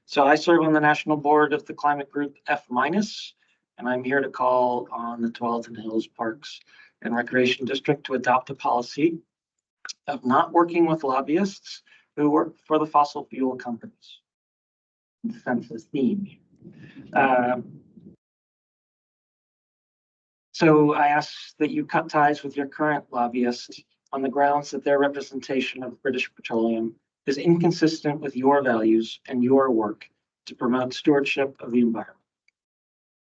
So I serve on the national board of the climate group F-, and I'm here to call on the Tualatin Hills Parks and Recreation District to adopt a policy of not working with lobbyists who work for the fossil fuel companies. Census theme. So I ask that you cut ties with your current lobbyist on the grounds that their representation of British Petroleum is inconsistent with your values and your work to promote stewardship of the environment.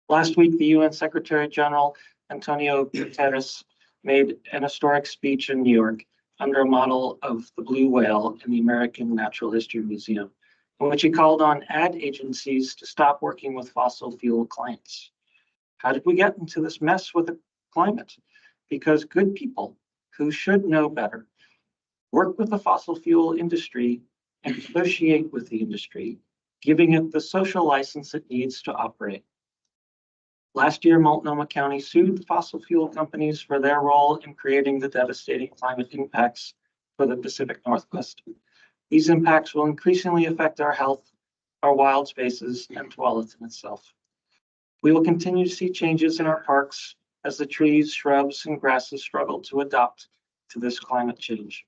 Last week, the UN Secretary General Antonio Guterres made an historic speech in New York under a model of the blue whale in the American Natural History Museum, in which he called on ad agencies to stop working with fossil fuel clients. How did we get into this mess with the climate? Because good people who should know better work with the fossil fuel industry and negotiate with the industry, giving it the social license it needs to operate. Last year, Multnomah County sued the fossil fuel companies for their role in creating the devastating climate impacts for the Pacific Northwest. These impacts will increasingly affect our health, our wild spaces, and Tualatin itself. We will continue to see changes in our parks as the trees, shrubs, and grasses struggle to adapt to this climate change.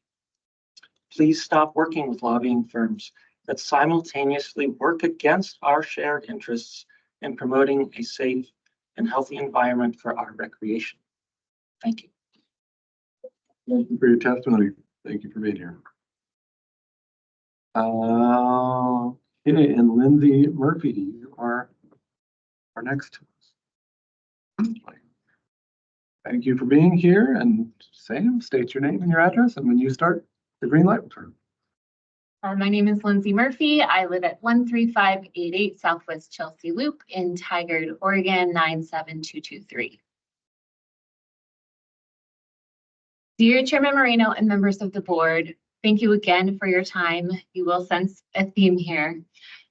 Please stop working with lobbying firms that simultaneously work against our shared interests in promoting a safe and healthy environment for our recreation. Thank you. Thank you for your testimony. Thank you for being here. Okay, and Lindsay Murphy, you are our next. Thank you for being here, and Sam, state your name and your address, and when you start, the green light will turn. My name is Lindsay Murphy. I live at 13588 Southwest Chelsea Loop in Tigard, Oregon 97223. Dear Chairman Moreno and members of the board, thank you again for your time. You will sense a theme here.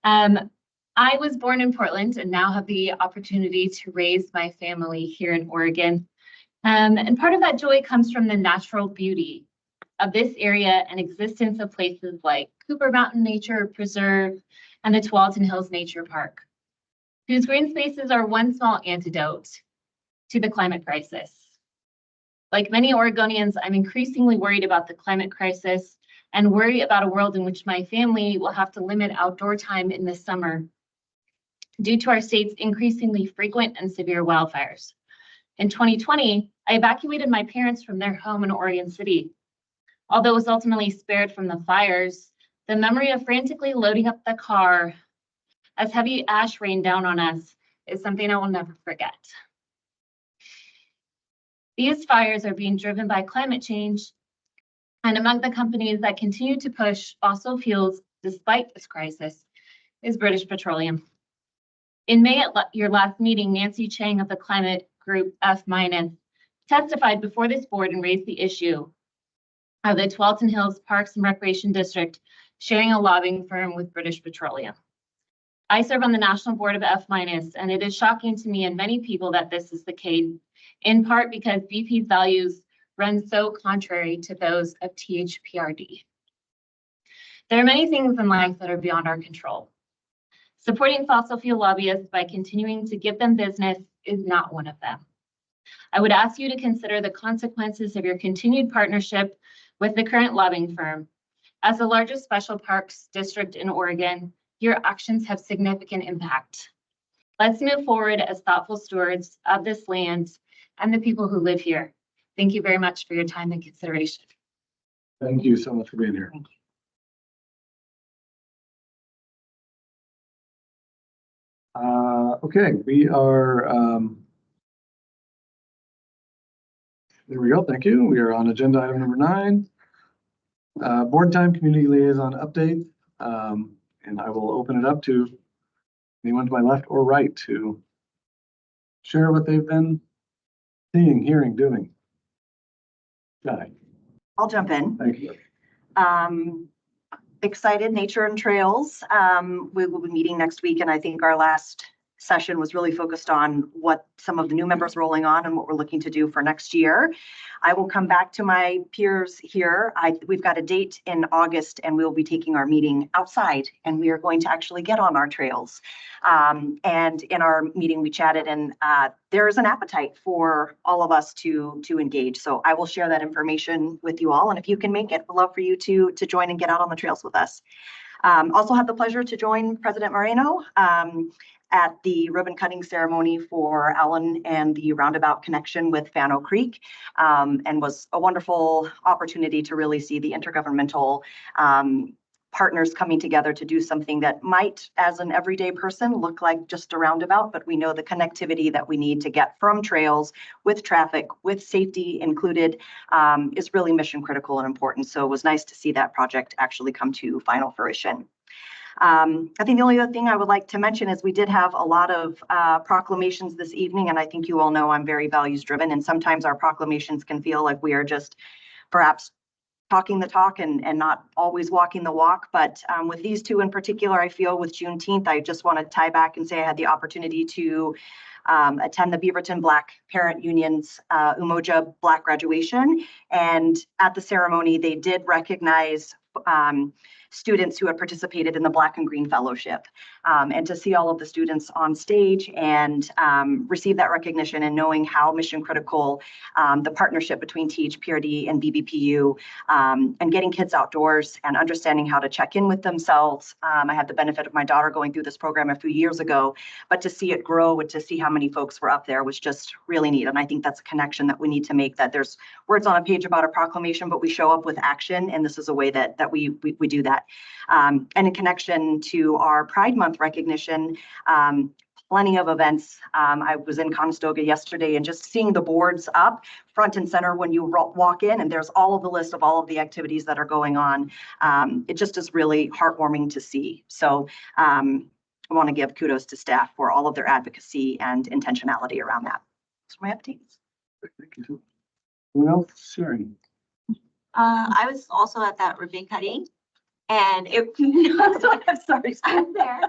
I was born in Portland and now have the opportunity to raise my family here in Oregon. And part of that joy comes from the natural beauty of this area and existence of places like Cooper Mountain Nature Preserve and the Tualatin Hills Nature Park, whose green spaces are one small antidote to the climate crisis. Like many Oregonians, I'm increasingly worried about the climate crisis and worry about a world in which my family will have to limit outdoor time in the summer due to our state's increasingly frequent and severe wildfires. In 2020, I evacuated my parents from their home in Oregon City. Although it was ultimately spared from the fires, the memory of frantically loading up the car as heavy ash rained down on us is something I will never forget. These fires are being driven by climate change, and among the companies that continue to push fossil fuels despite this crisis is British Petroleum. In May at your last meeting, Nancy Chang of the climate group F- testified before this board and raised the issue of the Tualatin Hills Parks and Recreation District sharing a lobbying firm with British Petroleum. I serve on the national board of F-, and it is shocking to me and many people that this is the case, in part because BP's values run so contrary to those of THPRD. There are many things in life that are beyond our control. Supporting fossil fuel lobbyists by continuing to give them business is not one of them. I would ask you to consider the consequences of your continued partnership with the current lobbying firm. As the largest special parks district in Oregon, your actions have significant impact. Let's move forward as thoughtful stewards of this land and the people who live here. Thank you very much for your time and consideration. Thank you so much for being here. Okay, we are, there we go, thank you. We are on agenda item number 9. Board time community liaison update. And I will open it up to anyone to my left or right to share what they've been seeing, hearing, doing. Guy. I'll jump in. Thank you. Excited Nature and Trails. We will be meeting next week, and I think our last session was really focused on what some of the new members rolling on and what we're looking to do for next year. I will come back to my peers here. We've got a date in August, and we'll be taking our meeting outside, and we are going to actually get on our trails. And in our meeting, we chatted, and there is an appetite for all of us to engage. So I will share that information with you all, and if you can make it, I'd love for you to join and get out on the trails with us. Also had the pleasure to join President Moreno at the ribbon cutting ceremony for Allen and the roundabout connection with Fano Creek, and was a wonderful opportunity to really see the intergovernmental partners coming together to do something that might, as an everyday person, look like just a roundabout, but we know the connectivity that we need to get from trails with traffic, with safety included, is really mission critical and important. So it was nice to see that project actually come to final fruition. I think the only other thing I would like to mention is we did have a lot of proclamations this evening, and I think you all know I'm very values driven, and sometimes our proclamations can feel like we are just perhaps talking the talk and not always walking the walk. But with these two in particular, I feel with Juneteenth, I just want to tie back and say I had the opportunity to attend the Beaverton Black Parent Union's Umoja Black graduation. And at the ceremony, they did recognize students who had participated in the Black and Green Fellowship. And to see all of the students on stage and receive that recognition, and knowing how mission critical the partnership between THPRD and BBPU and getting kids outdoors and understanding how to check in with themselves. I had the benefit of my daughter going through this program a few years ago, but to see it grow and to see how many folks were up there was just really neat. And I think that's a connection that we need to make, that there's words on a page about a proclamation, but we show up with action. And this is a way that we do that. And in connection to our Pride Month recognition, plenty of events. I was in Conestoga yesterday and just seeing the boards up front and center when you walk in, and there's all of the list of all of the activities that are going on. It just is really heartwarming to see. So I want to give kudos to staff for all of their advocacy and intentionality around that. That's my updates. Thank you. Anyone else? Sherry? I was also at that ribbon cutting and it. I'm sorry. I'm there.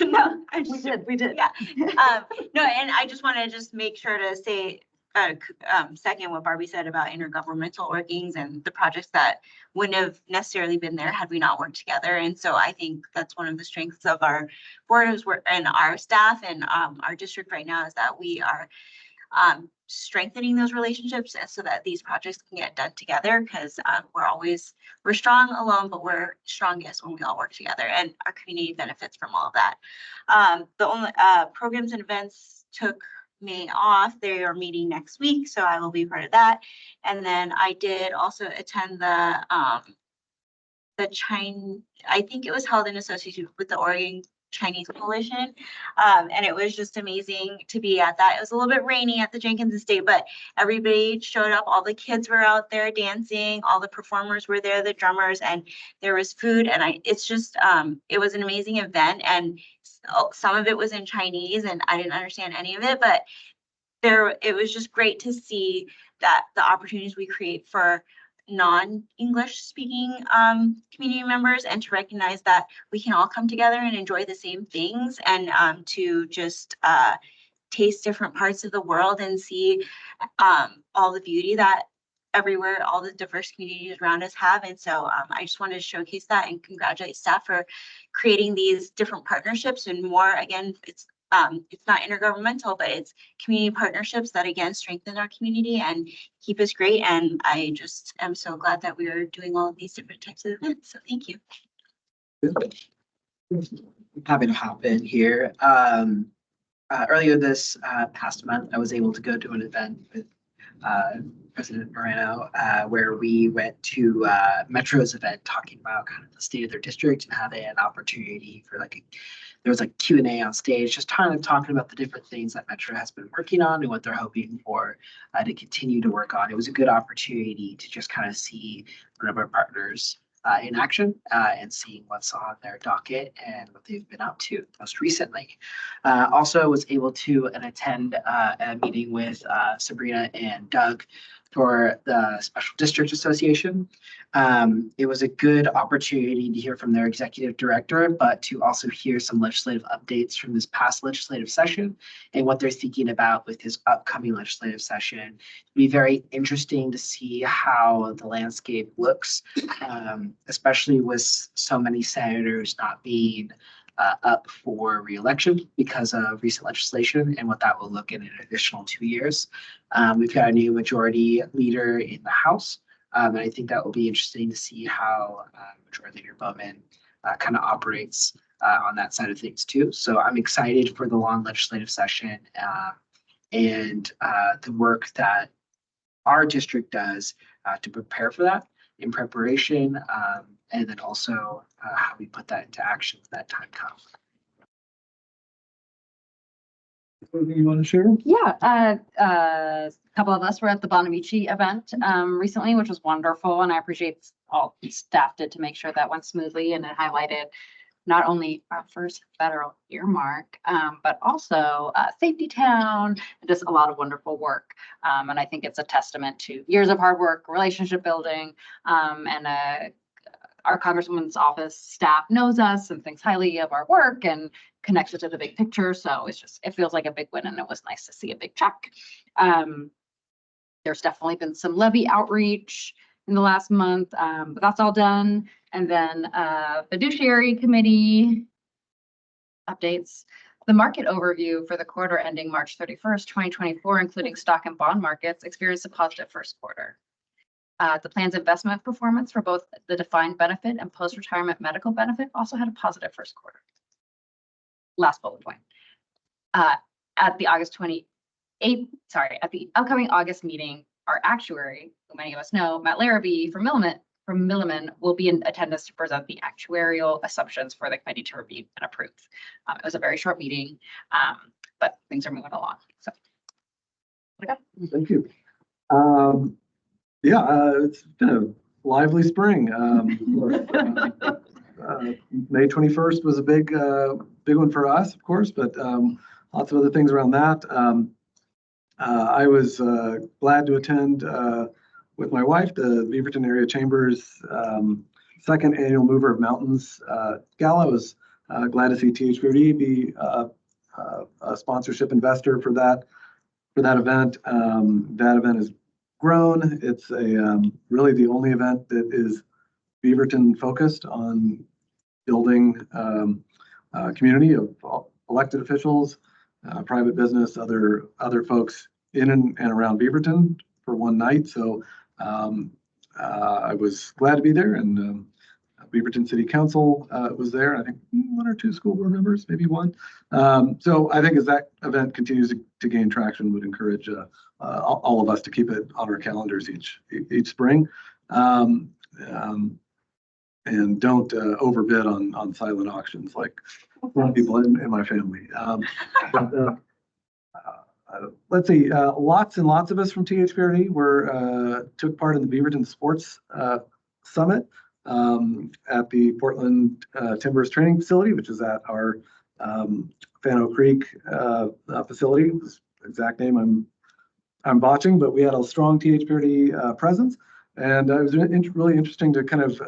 No, I We just, did. yeah. No, and I just want to just make sure to say, second what Barbie said about intergovernmental workings and the projects that wouldn't have necessarily been there had we not worked together. And so I think that's one of the strengths of our board and our staff and our district right now is that we are strengthening those relationships so that these projects can get done together because we're strong alone, but we're strongest when we all work together and our community benefits from all of that. The only programs and events took May off. They are meeting next week, so I will be part of that. And then I did also attend the Chinese, I think it was held in association with the Oregon Chinese Coalition. And it was just amazing to be at that. It was a little bit rainy at the Jenkins Estate, but everybody showed up. All the kids were out there dancing. All the performers were there, the drummers, and there was food. And it's just, it was an amazing event. And some of it was in Chinese and I didn't understand any of it, but it was just great to see that the opportunities we create for non-English speaking community members and to recognize that we can all come together and enjoy the same things and to just taste different parts of the world and see all the beauty that everywhere, all the diverse communities around us have. And so I just wanted to showcase that and congratulate staff for creating these different partnerships and more. Again, it's not intergovernmental, but it's community partnerships that again strengthen our community and keep us great. And I just am so glad that we are doing all of these different types of events. So thank you. Happy to hop in here. Earlier this past month, I was able to go to an event with President Moreno, where we went to Metro's event talking about kind of the state of their district and how they had an opportunity for there was a Q&A on stage, just kind of talking about the different things that Metro has been working on and what they're hoping for to continue to work on. It was a good opportunity to just kind of see one of our partners in action and seeing what's on their docket and what they've been up to most recently. Also was able to attend a meeting with Sabrina and Doug for the Special District Association. It was a good opportunity to hear from their executive director, but to also hear some legislative updates from this past legislative session and what they're thinking about with this upcoming legislative session. It'll be very interesting to see how the landscape looks, especially with so many senators not being up for re-election because of recent legislation and what that will look in an additional 2 years. We've got a new majority leader in the House, and I think that will be interesting to see how Majority Leader Bowman kind of operates on that side of things too. So I'm excited for the long legislative session and the work that our district does to prepare for that in preparation, and then also how we put that into action when that time comes. Anything you want to share? Yeah, a couple of us were at the Bonamici event recently, which was wonderful, and I appreciate all staff did to make sure that went smoothly, and it highlighted not only our first federal earmark, but also Safety Town, and just a lot of wonderful work. And I think it's a testament to years of hard work, relationship building, and our Congresswoman's office staff knows us and thinks highly of our work and connects it to the big picture. So it feels like a big win, and it was nice to see a big check. There's definitely been some levy outreach in the last month, but that's all done. And then fiduciary committee updates. The market overview for the quarter ending March 31st, 2024, including stock and bond markets, experienced a positive first quarter. The plan's investment performance for both the defined benefit and post-retirement medical benefit also had a positive first quarter. Last bullet point. At the upcoming August meeting, our actuary, who many of us know, Matt Larrabee from Willamette from Milliman will be in attendance to present the actuarial assumptions for the committee to review and approve. It was a very short meeting, but things are moving along. So. Thank you. It's been a lively spring. May 21st was a big one for us, of course, but lots of other things around that. I was glad to attend with my wife the Beaverton Area Chamber's second annual Mover of Mountains Gala. I was glad to see THPRD be a sponsorship investor for that event. That event has grown. It's really the only event that is Beaverton focused on building a community of elected officials, private business, other folks in and around Beaverton for one night. So I was glad to be there, and Beaverton City Council was there. I think one or two school board members, maybe one. So I think as that event continues to gain traction, would encourage all of us to keep it on our calendars each spring. And don't overbid on silent auctions like some people in my family. Let's see, lots and lots of us from THPRD took part in the Beaverton Sports Summit at the Portland Timbers Training Facility, which is at our Fano Creek facility. This exact name I'm botching, but we had a strong THPRD presence, and it was really interesting to kind of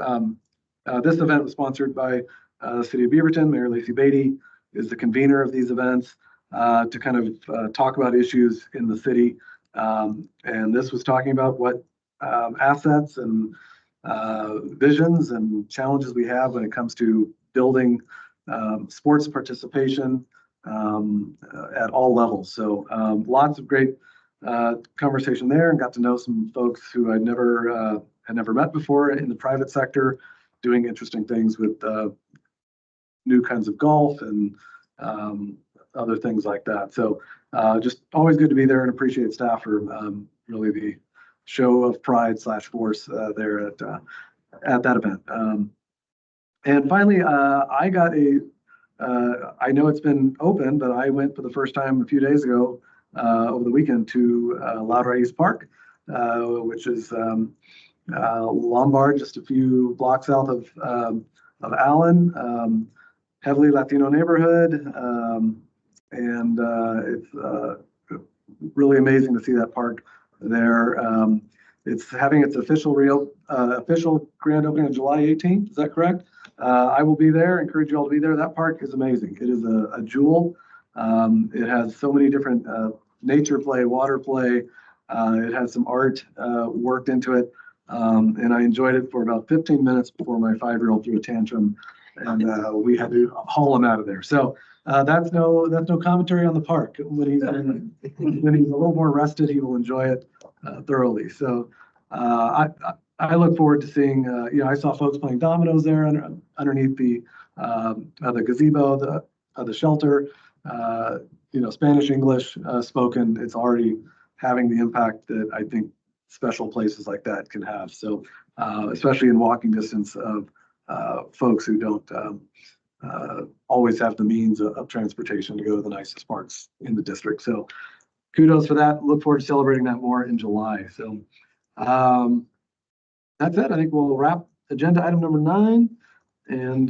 this event was sponsored by the City of Beaverton. Mayor Lacey Beatty is the convener of these events to kind of talk about issues in the city. And this was talking about what assets and visions and challenges we have when it comes to building sports participation at all levels. So lots of great conversation there, and got to know some folks who I'd never met before in the private sector, doing interesting things with new kinds of golf and other things like that. So just always good to be there, and appreciate staff for really the show of pride / force there at that event. And finally, I got I know it's been open, but I went for the first time a few days ago over the weekend to Louder East Park, which is Lombard, just a few blocks south of Allen, heavily Latino neighborhood, and it's really amazing to see that park there. It's having its official grand opening on July 18th. Is that correct? I will be there. Encourage you all to be there. That park is amazing. It is a jewel. It has so many different nature play, water play. It has some art worked into it. And I enjoyed it for about 15 minutes before my 5-year-old threw a tantrum, and we had to haul him out of there. So that's no commentary on the park. When he's a little more rested, he will enjoy it thoroughly. So I look forward to seeing. I saw folks playing dominoes there underneath the gazebo, the shelter. Spanish, English spoken. It's already having the impact that I think special places like that can have. So especially in walking distance of folks who don't always have the means of transportation to go to the nicest parks in the district. So kudos for that. Look forward to celebrating that more in July. So that's it. I think we'll wrap agenda item number 9. And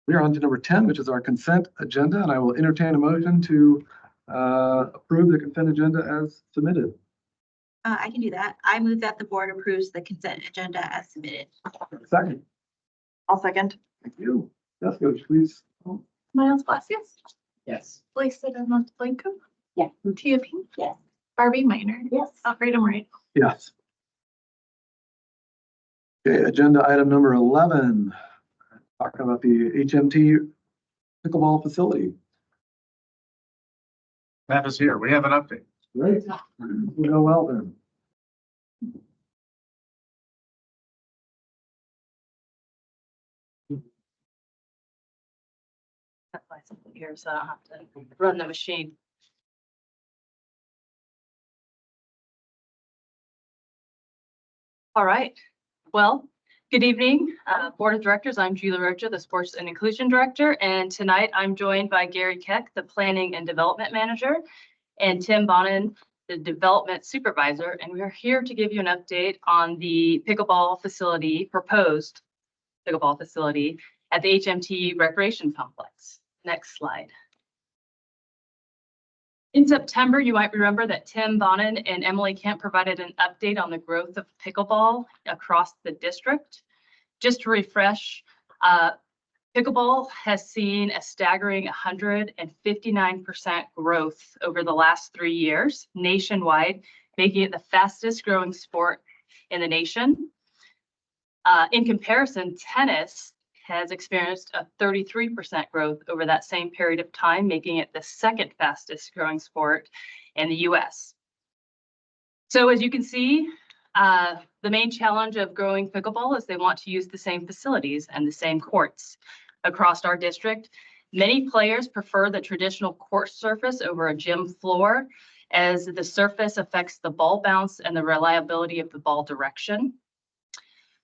we are on to number 10, which is our consent agenda. And I will entertain a motion to approve the consent agenda as submitted. I can do that. I move that the board approves the consent agenda as submitted. Second. I'll second. Thank you. Jessica, please. Miles Blasius, Yes. Lisa Blanco. Yeah. Tia Pink. Yes. Barbie Minor. Yes. Alfredo Moreno. Yes. Okay, agenda item number 11. Talking about the HMT pickleball facility. Matt is here. We have an update. Great. We go well then. Here, so I don't have to run the machine. All right, Well, good evening, Board of Directors. I'm Julie Rocha, the Sports and Inclusion Director, and tonight I'm joined by Gary Keck, the Planning and Development Manager, and Tim Bonin, the Development Supervisor, and we're here to give you an update on the pickleball facility, proposed pickleball facility at the HMT Recreation Complex. Next slide. In September, you might remember that Tim Bonin and Emily Kemp provided an update on the growth of pickleball across the district. Just to refresh, pickleball has seen a staggering 159% growth over the last 3 years nationwide, making it the fastest growing sport in the nation. In comparison, tennis has experienced a 33% growth over that same period of time, making it the second fastest growing sport in the US. So as you can see, the main challenge of growing pickleball is they want to use the same facilities and the same courts across our district. Many players prefer the traditional court surface over a gym floor, as the surface affects the ball bounce and the reliability of the ball direction.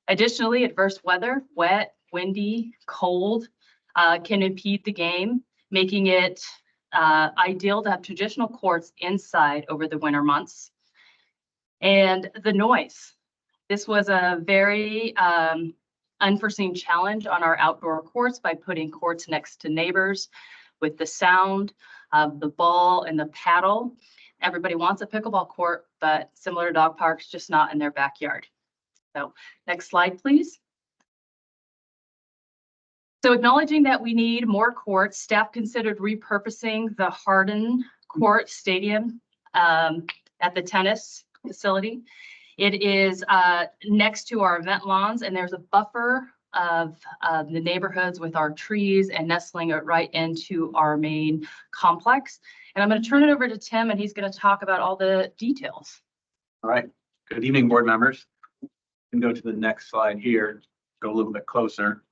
Additionally, adverse weather, wet, windy, cold, can impede the game, making it ideal to have traditional courts inside over the winter months. And the noise. This was a very unforeseen challenge on our outdoor courts by putting courts next to neighbors with the sound of the ball and the paddle. Everybody wants a pickleball court, but similar to dog parks, just not in their backyard. So next slide, please. So acknowledging that we need more courts, staff considered repurposing the Hardin Court Stadium at the tennis facility. It is next to our event lawns, and there's a buffer of the neighborhoods with our trees and nestling it right into our main complex. And I'm going to turn it over to Tim, and he's going to talk about all the details. All right. Good evening, board members. You can go to the next slide here, go a little bit closer.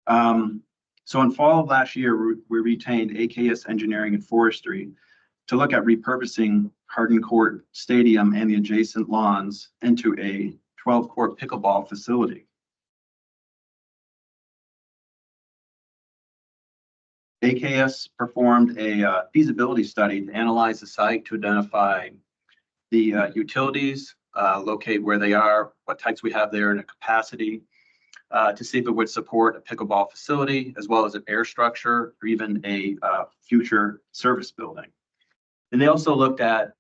So in fall of last year, we retained AKS Engineering and Forestry to look at repurposing Hardin Court Stadium and the adjacent lawns into a 12-court pickleball facility. AKS performed a feasibility study to analyze the site to identify the utilities, locate where they are, what types we have there, and a capacity, to see if it would support a pickleball facility, as well as an air structure or even a future service building. And they also looked at,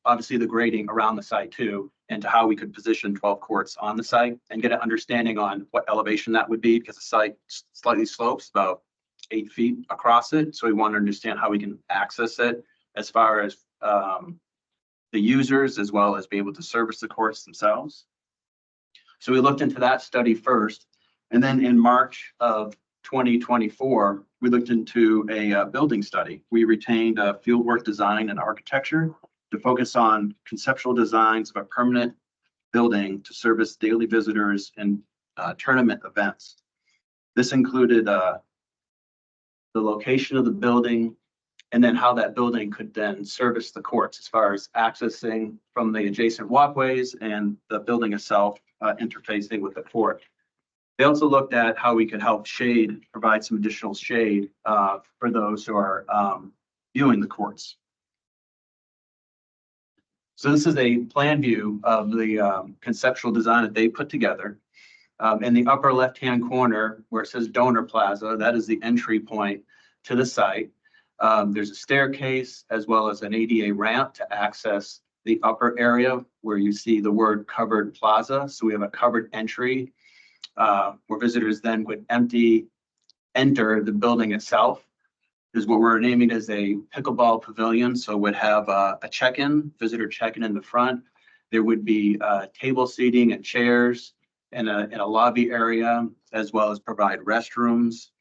obviously, the grading around the site too, and to how we could position 12 courts on the site and get an understanding on what elevation that would be, because the site slightly slopes about 8 feet across it. So we want to understand how we can access it as far as the users, as well as be able to service the courts themselves. So we looked into that study first, and then in March of 2024, we looked into a building study. We retained fieldwork design and architecture to focus on conceptual designs of a permanent building to service daily visitors and tournament events. This included the location of the building, and then how that building could then service the courts as far as accessing from the adjacent walkways and the building itself interfacing with the court. They also looked at how we could help provide some additional shade for those who are viewing the courts. So this is a plan view of the conceptual design that they put together. In the upper left-hand corner where it says Donor Plaza, that is the entry point to the site. There's a staircase as well as an ADA ramp to access the upper area where you see the word covered plaza. So we have a covered entry where visitors then would enter the building itself. Is what we're naming as a pickleball pavilion. So it would have a check-in, visitor check-in in the front. There would be table seating and chairs in a lobby area, as well as provide restrooms,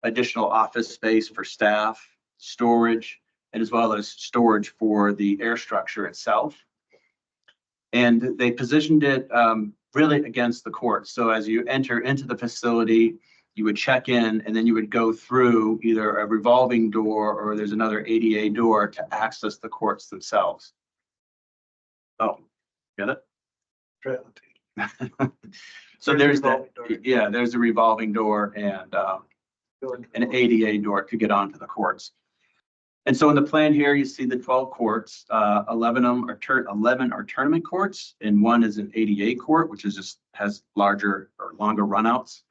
additional office space for staff, storage, and as well as storage for the air structure itself. And they positioned it really against the court. So as you enter into the facility, you would check in, and then you would go through either a revolving door or there's another ADA door to access the courts themselves. Oh, get it? So There's there's a that, revolving door. yeah, there's a revolving door and an ADA door to get onto the courts. And so in the plan here, you see the 12 courts, 11 are tournament courts, and one is an ADA court, which is just has larger or longer runouts,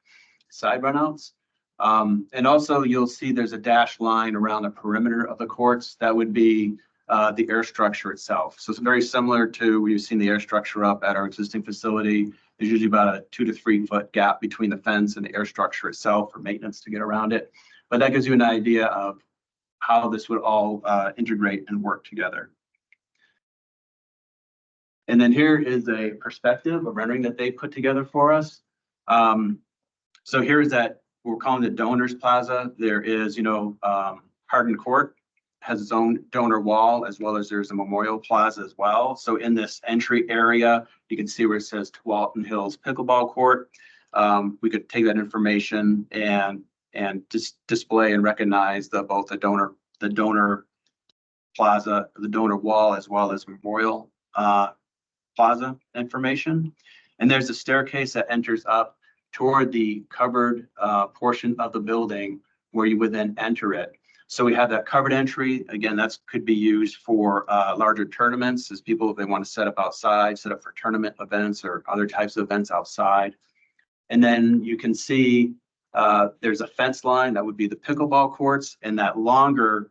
side runouts. And also you'll see there's a dashed line around the perimeter of the courts. That would be the air structure itself. So it's very similar to we've seen the air structure up at our existing facility. There's usually about a 2 to 3 foot gap between the fence and the air structure itself for maintenance to get around it. But that gives you an idea of how this would all integrate and work together. And then here is a perspective, a rendering that they put together for us. So here is that, we're calling it Donors Plaza. There is, Hardin Court has its own donor wall, as well as there's a Memorial Plaza as well. So in this entry area, you can see where it says Tualatin Hills Pickleball Court. We could take that information and just display and recognize both the donor plaza, the donor wall, as well as Memorial Plaza information. And there's a staircase that enters up toward the covered portion of the building where you would then enter it. So we have that covered entry. Again, that could be used for larger tournaments, as people, if they want to set up outside, set up for tournament events or other types of events outside. And then you can see there's a fence line that would be the pickleball courts, and that longer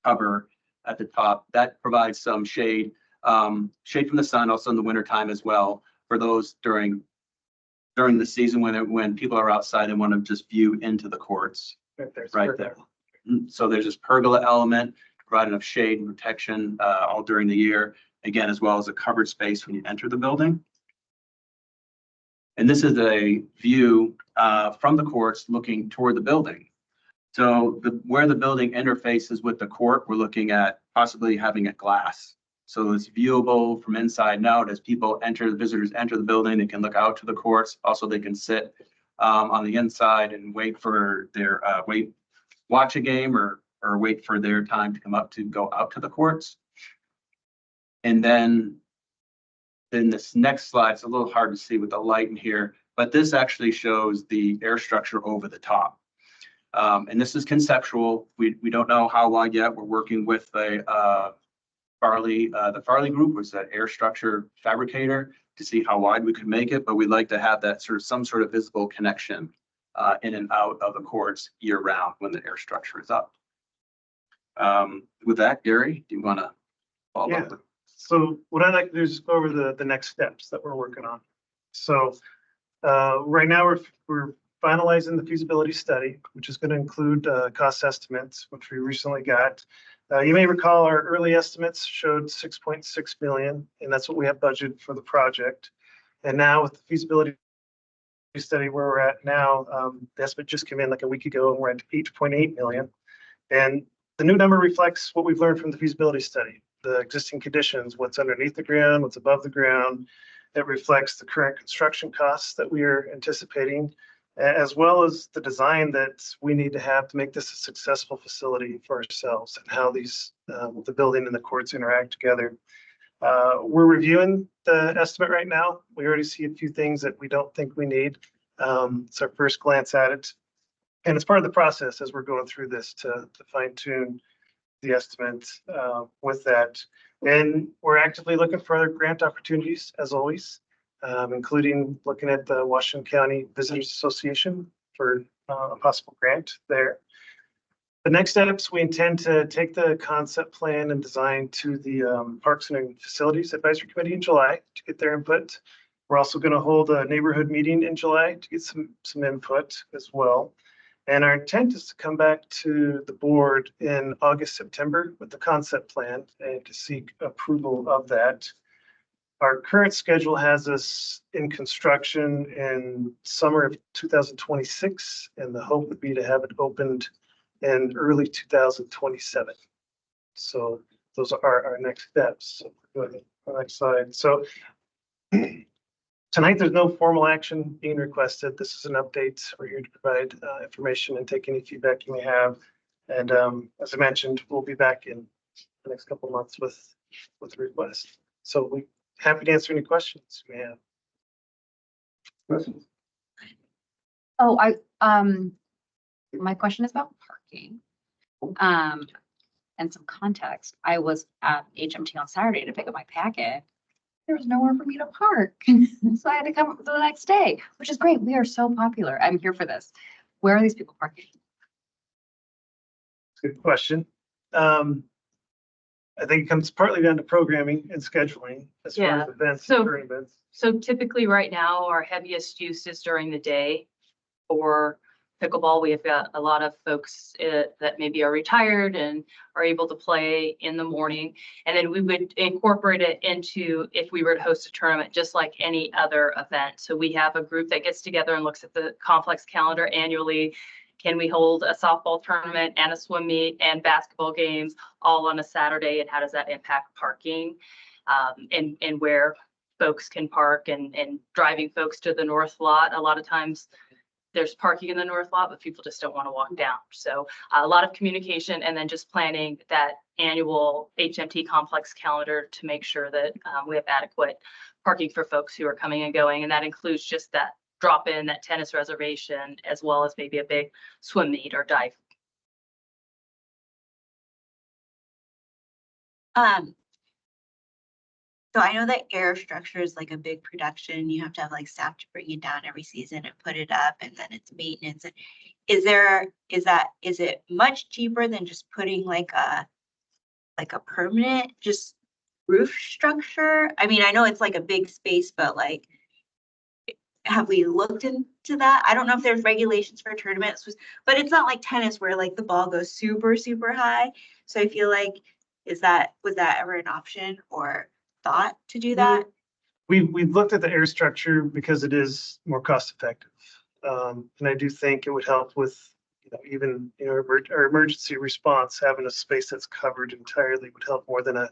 cover at the top that provides some shade from the sun, also in the wintertime as well, for those during the season when people are outside and want to just view into the courts. Right there. So there's this pergola element to provide enough shade and protection all during the year, again, as well as a covered space when you enter the building. And this is a view from the courts looking toward the building. So where the building interfaces with the court, we're looking at possibly having a glass. So it's viewable from inside and out as visitors enter the building. They can look out to the courts. Also, they can sit on the inside and wait for their watch a game or wait for their time to come up to go out to the courts. And then this next slide, it's a little hard to see with the light in here, but this actually shows the air structure over the top. And this is conceptual. We don't know how wide yet. We're working with the Farley Group, was that air structure fabricator, to see how wide we could make it, but we'd like to have that some sort of visible connection in and out of the courts year round when the air structure is up. With that, Gary, do you want to follow up? So what I'd like to do is just go over the next steps that we're working on. So right now we're finalizing the feasibility study, which is going to include cost estimates, which we recently got. You may recall our early estimates showed 6.6 million, and that's what we have budgeted for the project. And now with the feasibility study where we're at now, the estimate just came in like a week ago, and we're at 8.8 million. And the new number reflects what we've learned from the feasibility study, the existing conditions, what's underneath the ground, what's above the ground. It reflects the current construction costs that we are anticipating, as well as the design that we need to have to make this a successful facility for ourselves, and how the building and the courts interact together. We're reviewing the estimate right now. We already see a few things that we don't think we need. It's our first glance at it. And it's part of the process as we're going through this to fine tune the estimate with that. And we're actively looking for other grant opportunities, as always, including looking at the Washington County Visitors Association for a possible grant there. The next steps, we intend to take the concept plan and design to the Parks and Facilities Advisory Committee in July to get their input. We're also going to hold a neighborhood meeting in July to get some input as well. And our intent is to come back to the board in August, September with the concept plan and to seek approval of that. Our current schedule has us in construction in summer of 2026, and the hope would be to have it opened in early 2027. So those are our next steps. Go ahead, next slide. So tonight, there's no formal action being requested. This is an update. We're here to provide information and take any feedback you may have. And as I mentioned, we'll be back in the next couple of months with a request. So we happy to answer any questions you may have. Questions? Oh, my question is about parking. And some context. I was at HMT on Saturday to pick up my packet. There was nowhere for me to park. So I had to come the next day, which is great. We are so popular. I'm here for this. Where are these people parking? Good question. I think it comes partly down to programming and scheduling as far as events, So- current events. So typically right now, our heaviest use is during the day for pickleball. We have got a lot of folks that maybe are retired and are able to play in the morning. And then we would incorporate it into if we were to host a tournament, just like any other event. So we have a group that gets together and looks at the complex calendar annually. Can we hold a softball tournament and a swim meet and basketball games all on a Saturday? And how does that impact parking? And where folks can park and driving folks to the north lot. A lot of times there's parking in the north lot, but people just don't want to walk down. So a lot of communication and then just planning that annual HMT complex calendar to make sure that we have adequate parking for folks who are coming and going. And that includes just that drop in, that tennis reservation, as well as maybe a big swim meet or dive. So I know that air structure is like a big production. You have to have like staff to bring it down every season and put it up, and then it's maintenance. Is it much cheaper than just putting like a permanent just roof structure? I mean, I know it's like a big space, but like, have we looked into that? I don't know if there's regulations for tournaments, but it's not like tennis where like the ball goes super, super high. So I feel like, was that ever an option or thought to do that? We've looked at the air structure because it is more cost effective. And I do think it would help with, even, our emergency response. Having a space that's covered entirely would help more than a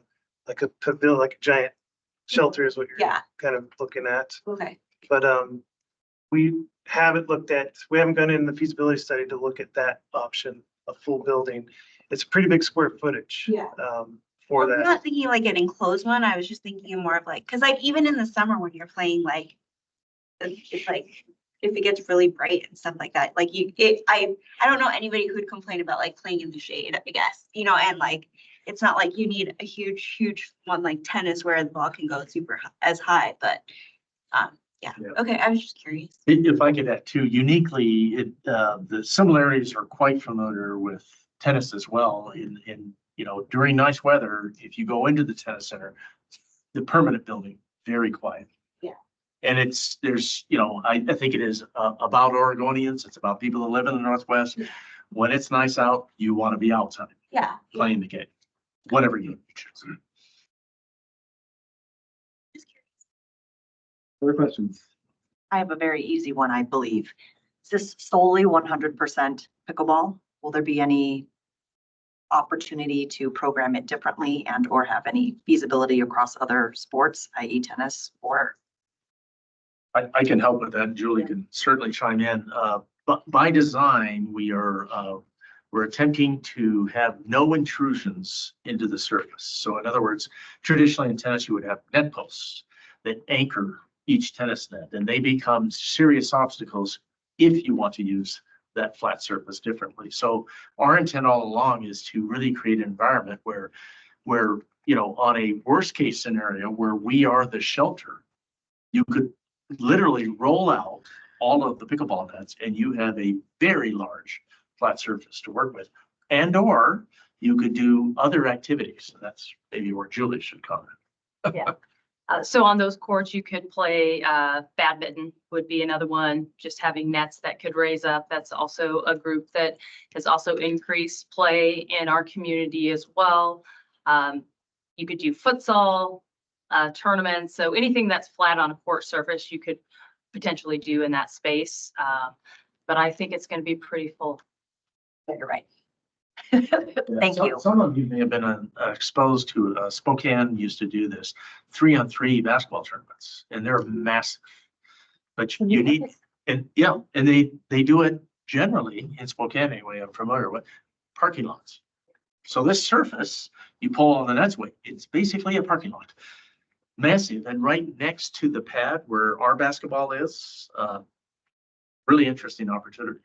pavilion, like a giant shelter is what you're kind of looking at. Okay. But we haven't gone in the feasibility study to look at that option, a full building. It's a pretty big square footage. Yeah. For I'm that. not thinking like an enclosed one. I was just thinking more of like, cause like even in the summer when you're playing, like, it's like, if it gets really bright and stuff like that, like I don't know anybody who'd complain about like playing in the shade, I guess, and like, it's not like you need a huge, huge one like tennis where the ball can go as high, but, yeah. Okay, I was just curious. If I could add too, uniquely, the similarities are quite familiar with tennis as well. During nice weather, if you go into the tennis center, the permanent building, very quiet. Yeah. And I think it is about Oregonians. It's about people that live in the Northwest. When it's nice out, you want to be outside. Yeah. Playing the game, whatever you choose. Other questions? I have a very easy one, I believe. Is this solely 100% pickleball? Will there be any opportunity to program it differently and or have any feasibility across other sports, i.e. tennis or? I can help with that. Julie can certainly chime in. But by design, we're attempting to have no intrusions into the surface. So in other words, traditionally in tennis, you would have net posts that anchor each tennis net, and they become serious obstacles if you want to use that flat surface differently. So our intent all along is to really create an environment where on a worst case scenario where we are the shelter, you could literally roll out all of the pickleball nets and you have a very large flat surface to work with. And or you could do other activities. That's maybe where Julie should comment. Yeah. So on those courts, you could play badminton would be another one, just having nets that could raise up. That's also a group that has also increased play in our community as well. You could do futsal tournaments. So anything that's flat on a court surface, you could potentially do in that space. But I think it's going to be pretty full. You're right. Thank you. Some of you may have been exposed to Spokane used to do this 3-on-3 basketball tournaments, and they're massive. But you need, and they do it generally in Spokane anyway. I'm familiar with parking lots. So this surface, you pull all the nets away. It's basically a parking lot. massive and right next to the pad where our basketball is. Really interesting opportunity.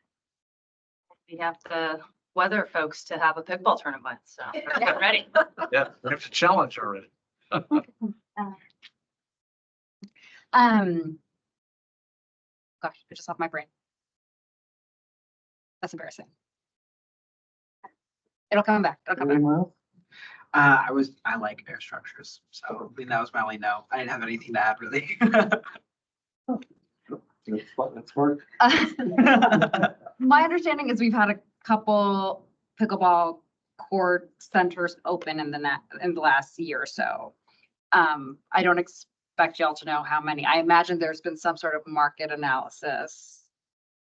We have the weather folks to have a pickleball tournament, so we're getting ready. Yeah, we have to challenge already. Gosh, it just left my brain. That's embarrassing. It'll come back. It'll come back. Anyone else? I like air structures, so I mean, that was my only no. I didn't have anything to add really. That's work. My understanding is we've had a couple pickleball court centers open in the last year or so. I don't expect y'all to know how many. I imagine there's been some sort of market analysis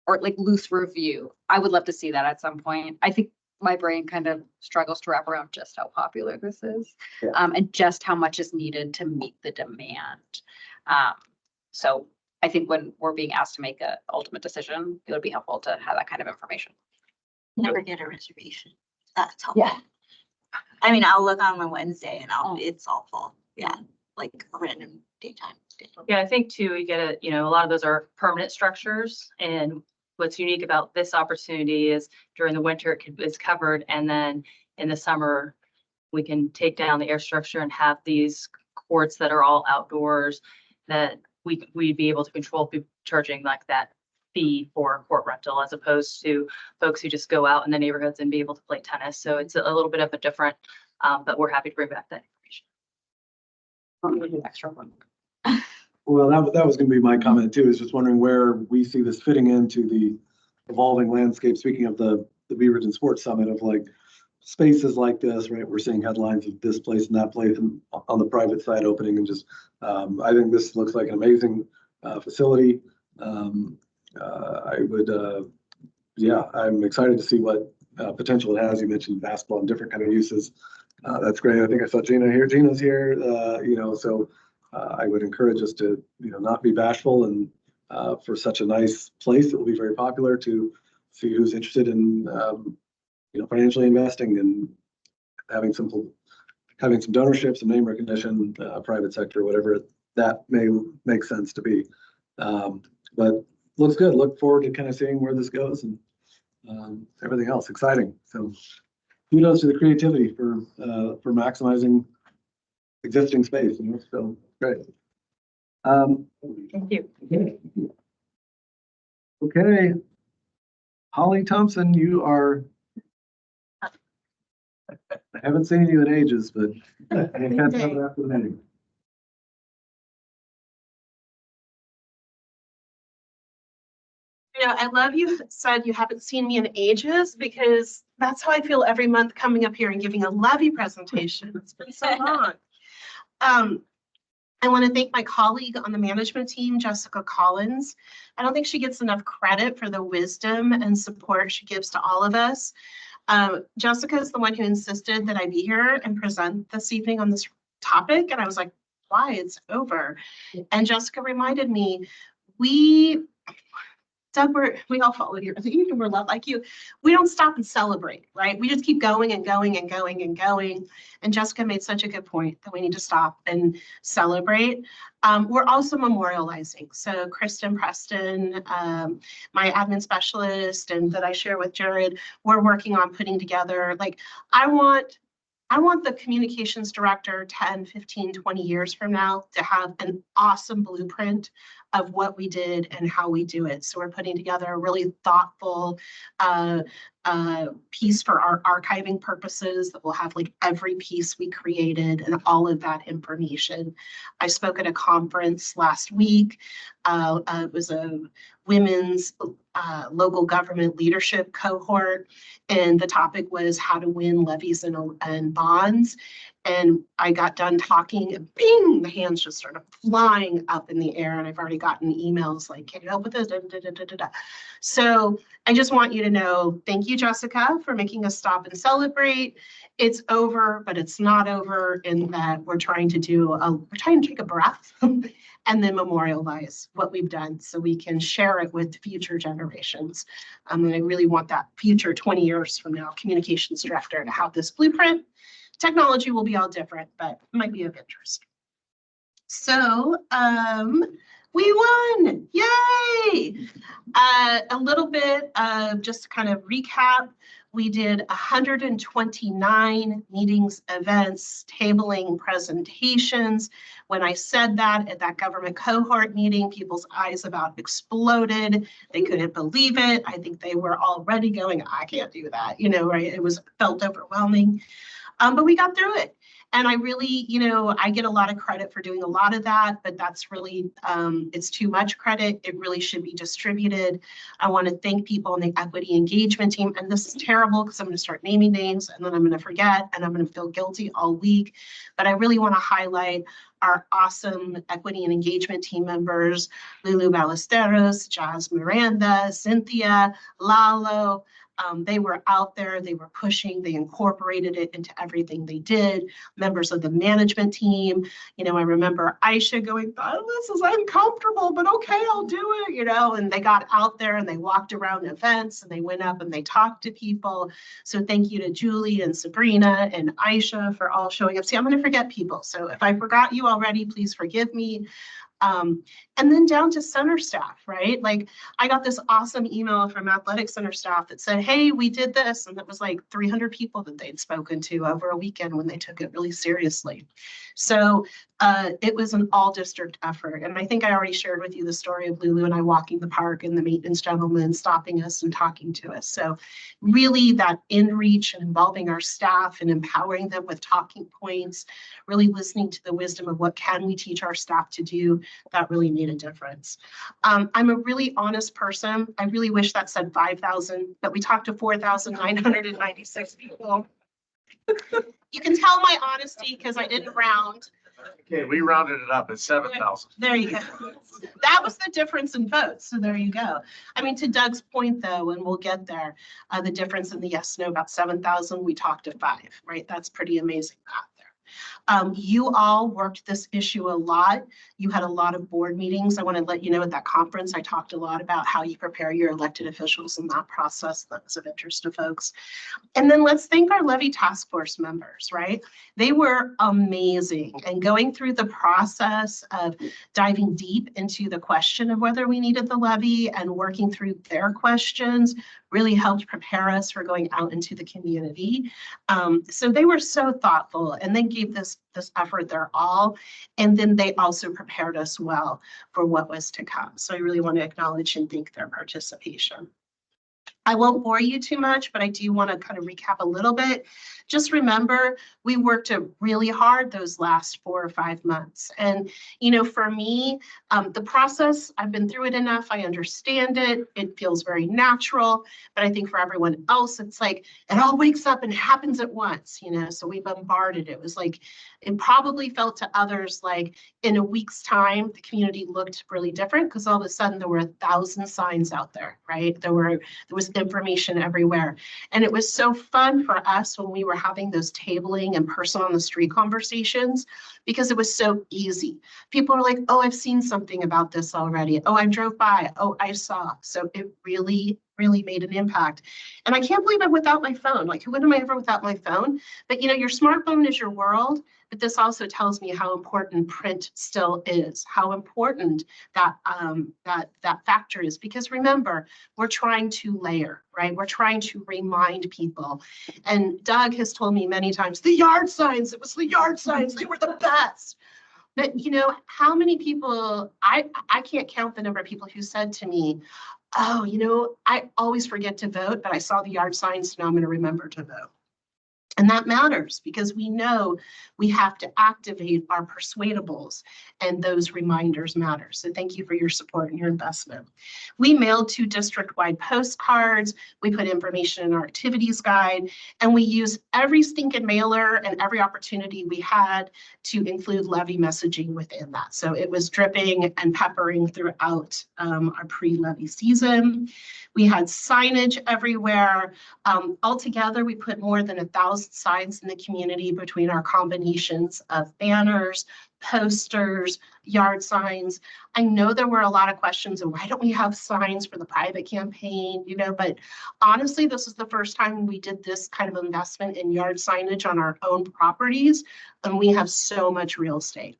or like loose review. I would love to see that at some point. I think my brain kind of struggles to wrap around just how popular this is, and just how much is needed to meet the demand. So I think when we're being asked to make an ultimate decision, it would be helpful to have that kind of information. Never get a reservation. That's helpful. Yeah. I mean, I'll look on a Wednesday and it's all full. Yeah, like a random daytime. Yeah, I think too, we get a lot of those are permanent structures, and what's unique about this opportunity is during the winter it's covered, and then in the summer we can take down the air structure and have these courts that are all outdoors that we'd be able to control people charging like that fee for court rental, as opposed to folks who just go out in the neighborhoods and be able to play tennis. So it's a little bit of a different, but we're happy to bring back that information. Extra one. Well, that was going to be my comment too, is just wondering where we see this fitting into the evolving landscape. Speaking of the Beaverton Sports Summit, of like spaces like this, right? We're seeing headlines of this place and that place and on the private side opening, and just I think this looks like an amazing facility. I'm excited to see what potential it has. You mentioned basketball and different kind of uses. That's great. I think I saw Gina here. Gina's here. So I would encourage us to not be bashful, and for such a nice place that will be very popular, to see who's interested in financially investing and having some donorships, some name recognition, private sector, whatever that may make sense to be. But looks good. Look forward to kind of seeing where this goes, and everything else. Exciting. So kudos to the creativity for maximizing existing space. So great. Thank you. Okay. Holly Thompson, you are. I haven't seen you in ages, but I can catch up after the meeting. I love you said you haven't seen me in ages, because that's how I feel every month coming up here and giving a levy presentation. It's been so long. I want to thank my colleague on the management team, Jessica Collins. I don't think she gets enough credit for the wisdom and support she gives to all of us. Jessica is the one who insisted that I be here and present this evening on this topic. And I was like, why? It's over. And Jessica reminded me, Doug, we all follow here. We're a lot like you. We don't stop and celebrate, right? We just keep going and going and going and going. And Jessica made such a good point that we need to stop and celebrate. We're also memorializing. So Kristen Preston, my admin specialist, and that I share with Jared, we're working on putting together, like, I want the communications director 10, 15, 20 years from now to have an awesome blueprint of what we did and how we do it. So we're putting together a really thoughtful piece for our archiving purposes that will have like every piece we created and all of that information. I spoke at a conference last week. It was a women's local government leadership cohort, and the topic was how to win levies and bonds. And I got done talking, and bing, the hands just started flying up in the air. And I've already gotten emails like, can you help with this? Da, da, da, da, da, da. So I just want you to know, thank you, Jessica, for making us stop and celebrate. It's over, but it's not over, in that we're trying to take a breath and then memorialize what we've done so we can share it with future generations. And I really want that future 20 years from now communications director to have this blueprint. Technology will be all different, but it might be of interest. So, we won, yay! A little bit of just kind of recap. We did 129 meetings, events, tabling, presentations. When I said that at that government cohort meeting, people's eyes about exploded. They couldn't believe it. I think they were already going, I can't do that, you know, right? It was felt overwhelming. But we got through it. And I really, you know, I get a lot of credit for doing a lot of that, but that's really, it's too much credit. It really should be distributed. I want to thank people on the equity engagement team. And this is terrible because I'm going to start naming names and then I'm going to forget and I'm going to feel guilty all week. But I really want to highlight our awesome equity and engagement team members, Lulu Ballesteros, Jazz Miranda, Cynthia, Lalo. They were out there, they were pushing, they incorporated it into everything they did. Members of the management team, you know, I remember Aisha going, oh, this is uncomfortable, but okay, I'll do it, you know, and they got out there and they walked around events and they went up and they talked to people. So thank you to Julie and Sabrina and Aisha for all showing up. See, I'm going to forget people. So if I forgot you already, please forgive me. And then down to center staff, right? Like I got this awesome email from athletic center staff that said, hey, we did this. And it was like 300 people that they'd spoken to over a weekend when they took it really seriously. So it was an all district effort. And I think I already shared with you the story of Lulu and I walking the park and the maintenance gentleman stopping us and talking to us. So really that in reach and involving our staff and empowering them with talking points, really listening to the wisdom of what can we teach our staff to do, that really made a difference. I'm a really honest person. I really wish that said 5,000, but we talked to 4,996 people. You can tell my honesty because I didn't round. Okay, we rounded it up at 7,000. There you go. That was the difference in votes. So there you go. I mean, to Doug's point, though, and we'll get there, the difference in the yes, no, about 7,000, we talked to 5, right? That's pretty amazing math there. You all worked this issue a lot. You had a lot of board meetings. I want to let you know at that conference, I talked a lot about how you prepare your elected officials in that process. That was of interest to folks. And then let's thank our levy task force members, right? They were amazing. And going through the process of diving deep into the question of whether we needed the levy and working through their questions really helped prepare us for going out into the community. So they were so thoughtful and they gave this effort their all. And then they also prepared us well for what was to come. So I really want to acknowledge and thank their participation. I won't bore you too much, but I do want to kind of recap a little bit. Just remember, we worked really hard those last 4 or 5 months. And, you know, for me, the process, I've been through it enough. I understand it. It feels very natural. But I think for everyone else, it's like it all wakes up and happens at once, you know, so we bombarded. It was like, it probably felt to others like in a week's time, the community looked really different because all of a sudden there were 1,000 signs out there, right? There was information everywhere. And it was so fun for us when we were having those tabling and person on the street conversations because it was so easy. People are like, oh, I've seen something about this already. Oh, I drove by. Oh, I saw. So it really made an impact. And I can't believe I'm without my phone. Like, when am I ever without my phone? But you know, your smartphone is your world. But this also tells me how important print still is, how important that factor is. Because remember, we're trying to layer, right? We're trying to remind people. And Doug has told me many times, the yard signs, it was the yard signs, they were the best. But you know, how many people, I can't count the number of people who said to me, oh, you know, I always forget to vote, but I saw the yard signs, now I'm going to remember to vote. And that matters because we know we have to activate our persuadables and those reminders matter. So thank you for your support and your investment. We mailed 2 district-wide postcards. We put information in our activities guide, and we use every stinking mailer and every opportunity we had to include levy messaging within that. So it was dripping and peppering throughout our pre-levy season. We had signage everywhere. Altogether, we put more than 1,000 signs in the community between our combinations of banners, posters, yard signs. I know there were a lot of questions of why don't we have signs for the private campaign, you know, but honestly, this is the first time we did this kind of investment in yard signage on our own properties, and we have so much real estate.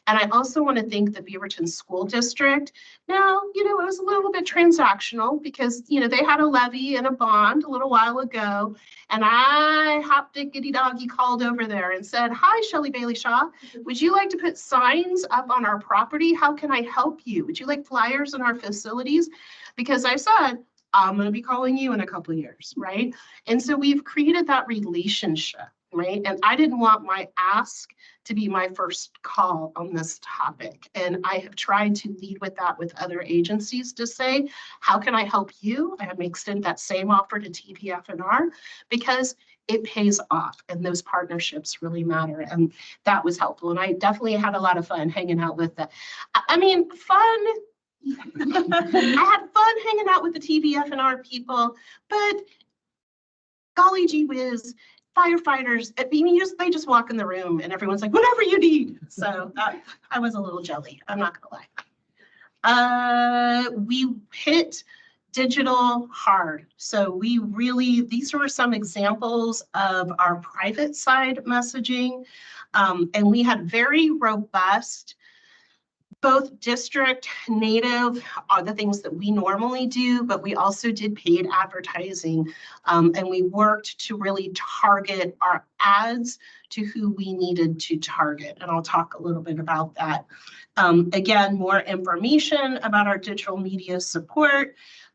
And I also want to thank the Beaverton School District. Now, it was a little bit transactional because, they had a levy and a bond a little while ago. And I hop diggity doggy called over there and said, hi, Shelley Bailey Shaw. Would you like to put signs up on our property? How can I help you? Would you like flyers in our facilities? Because I said, I'm going to be calling you in a couple of years, right? And so we've created that relationship, right? And I didn't want my ask to be my first call on this topic. And I have tried to lead with that with other agencies to say, how can I help you? I have extended that same offer to TPFNR because it pays off and those partnerships really matter. And that was helpful. And I definitely had a lot of fun hanging out with fun. I had fun hanging out with the TPFNR people, but golly gee whiz, firefighters, they just walk in the room and everyone's like, whatever you need. So I was a little jelly, I'm not gonna lie. We hit digital hard. So these were some examples of our private side messaging. And we had very robust, both district native are the things that we normally do, but we also did paid advertising. And we worked to really target our ads to who we needed to target. And I'll talk a little bit about that. Again, more information about our digital media support,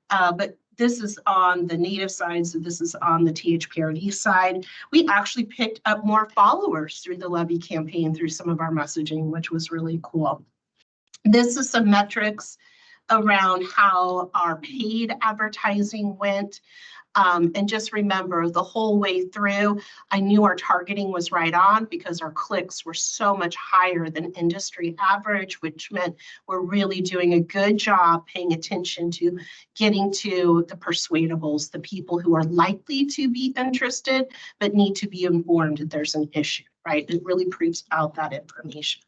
but this is on the native side, so this is on the THPRD side. We actually picked up more followers through the levy campaign through some of our messaging, which was really cool. This is some metrics around how our paid advertising went. And just remember the whole way through, I knew our targeting was right on because our clicks were so much higher than industry average, which meant we're really doing a good job paying attention to getting to the persuadables, the people who are likely to be interested, but need to be informed that there's an issue, right? It really proves out that information.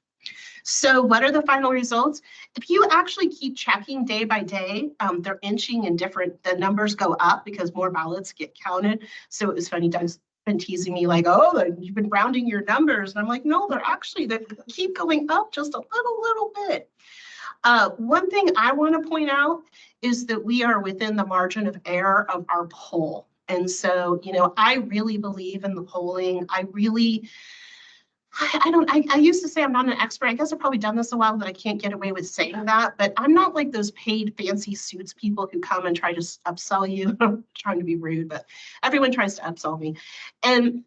So what are the final results? If you actually keep checking day by day, they're inching in the numbers go up because more ballots get counted. So it was funny, Doug's been teasing me like, oh, you've been rounding your numbers. And I'm like, no, they keep going up just a little bit. One thing I want to point out is that we are within the margin of error of our poll. And so, I really believe in the polling. I used to say I'm not an expert. I guess I've probably done this a while that I can't get away with saying that, but I'm not like those paid fancy suits people who come and try to upsell you. I'm trying to be rude, but everyone tries to upsell me. And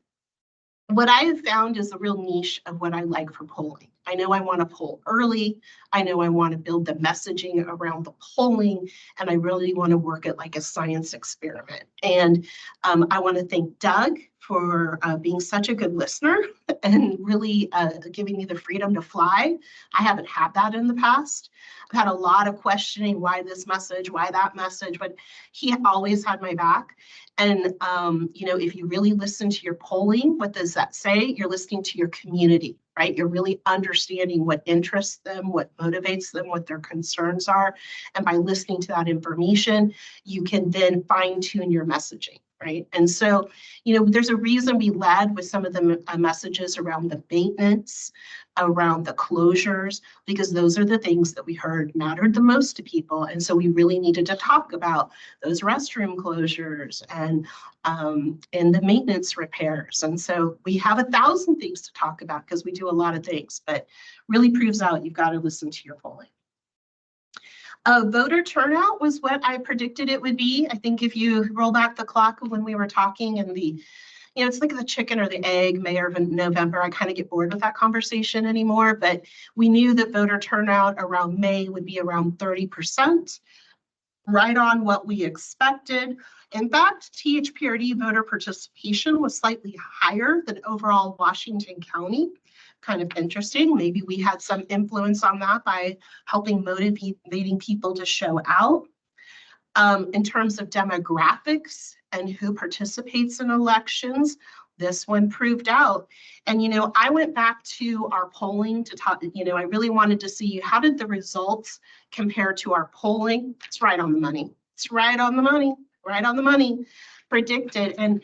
what I have found is a real niche of what I like for polling. I know I want to poll early. I know I want to build the messaging around the polling, and I really want to work it like a science experiment. And I want to thank Doug for being such a good listener and really giving me the freedom to fly. I haven't had that in the past. I've had a lot of questioning, why this message, why that message, but he always had my back. And, if you really listen to your polling, what does that say? You're listening to your community, right? You're really understanding what interests them, what motivates them, what their concerns are. And by listening to that information, you can then fine tune your messaging, right? And so, there's a reason we led with some of the messages around the maintenance, around the closures, because those are the things that we heard mattered the most to people. And so we really needed to talk about those restroom closures and the maintenance repairs. And so we have 1,000 things to talk about because we do a lot of things, but really proves out you've got to listen to your polling. Voter turnout was what I predicted it would be. I think if you roll back the clock of when we were talking and it's like the chicken or the egg, May or November. I kind of get bored with that conversation anymore, but we knew that voter turnout around May would be around 30%, right on what we expected. In fact, THPRD voter participation was slightly higher than overall Washington County. Kind of interesting. Maybe we had some influence on that by helping motivating people to show out. In terms of demographics and who participates in elections, this one proved out. And, I went back to our polling to talk, I really wanted to see how did the results compare to our polling. It's right on the money. It's right on the money, right on the money predicted. And,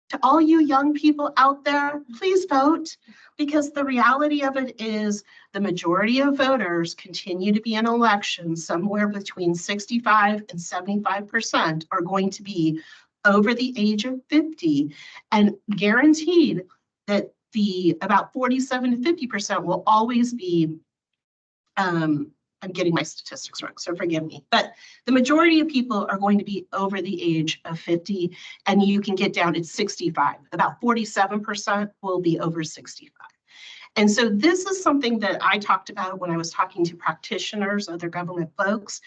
to all you young people out there, please vote, because the reality of it is the majority of voters continue to be in elections somewhere between 65 and 75% are going to be over the age of 50, and guaranteed that the about 47 to 50% will always be, I'm getting my statistics wrong, so forgive me, but the majority of people are going to be over the age of 50, and you can get down to 65. About 47% will be over 65. And so this is something that I talked about when I was talking to practitioners, other government folks.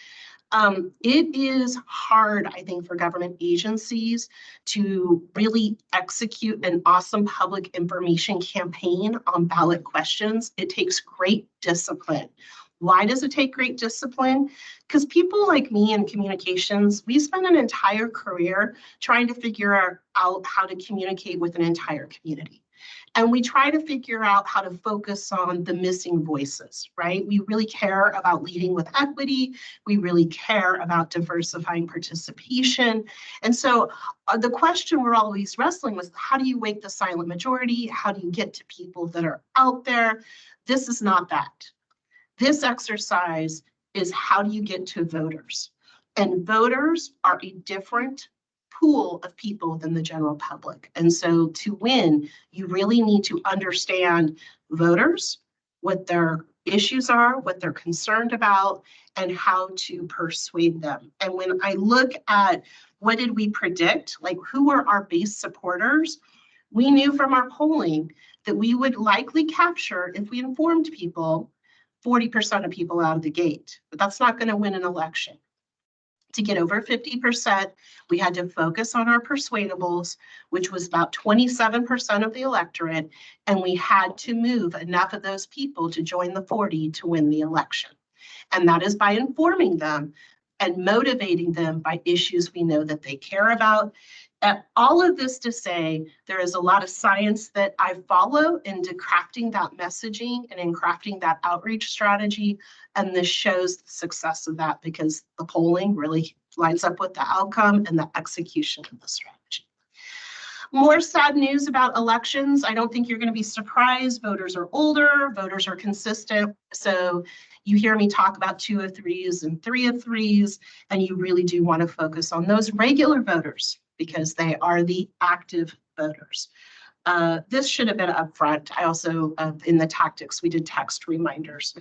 It is hard, I think, for government agencies to really execute an awesome public information campaign on ballot questions. It takes great discipline. Why does it take great discipline? Because people like me in communications, we spend an entire career trying to figure out how to communicate with an entire community. And we try to figure out how to focus on the missing voices, right? We really care about leading with equity. We really care about diversifying participation. And so the question we're always wrestling with, how do you wake the silent majority? How do you get to people that are out there? This is not that. This exercise is how do you get to voters? And voters are a different pool of people than the general public. And so to win, you really need to understand voters, what their issues are, what they're concerned about, and how to persuade them. And when I look at what did we predict, like who were our base supporters, we knew from our polling that we would likely capture, if we informed people, 40% of people out of the gate, but that's not going to win an election. To get over 50%, we had to focus on our persuadables, which was about 27% of the electorate, and we had to move enough of those people to join the 40 to win the election. And that is by informing them and motivating them by issues we know that they care about. All of this to say, there is a lot of science that I follow into crafting that messaging and in crafting that outreach strategy. And this shows the success of that because the polling really lines up with the outcome and the execution of the strategy. More sad news about elections. I don't think you're going to be surprised. Voters are older, voters are consistent. So you hear me talk about 2 of 3s and 3 of 3s, and you really do want to focus on those regular voters because they are the active voters. This should have been upfront. I also, in the tactics, we did text reminders,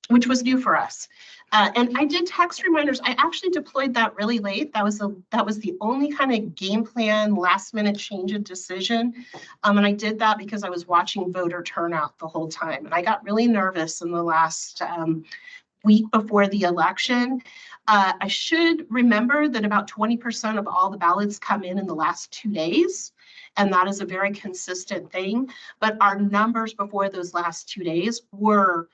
which was new for us. And I did text reminders. I actually deployed that really late. That was the only kind of game plan, last minute change of decision. And I did that because I was watching voter turnout the whole time. And I got really nervous in the last week before the election. I should remember that about 20% of all the ballots come in the last 2 days. And that is a very consistent thing. But our numbers before those last 2 days were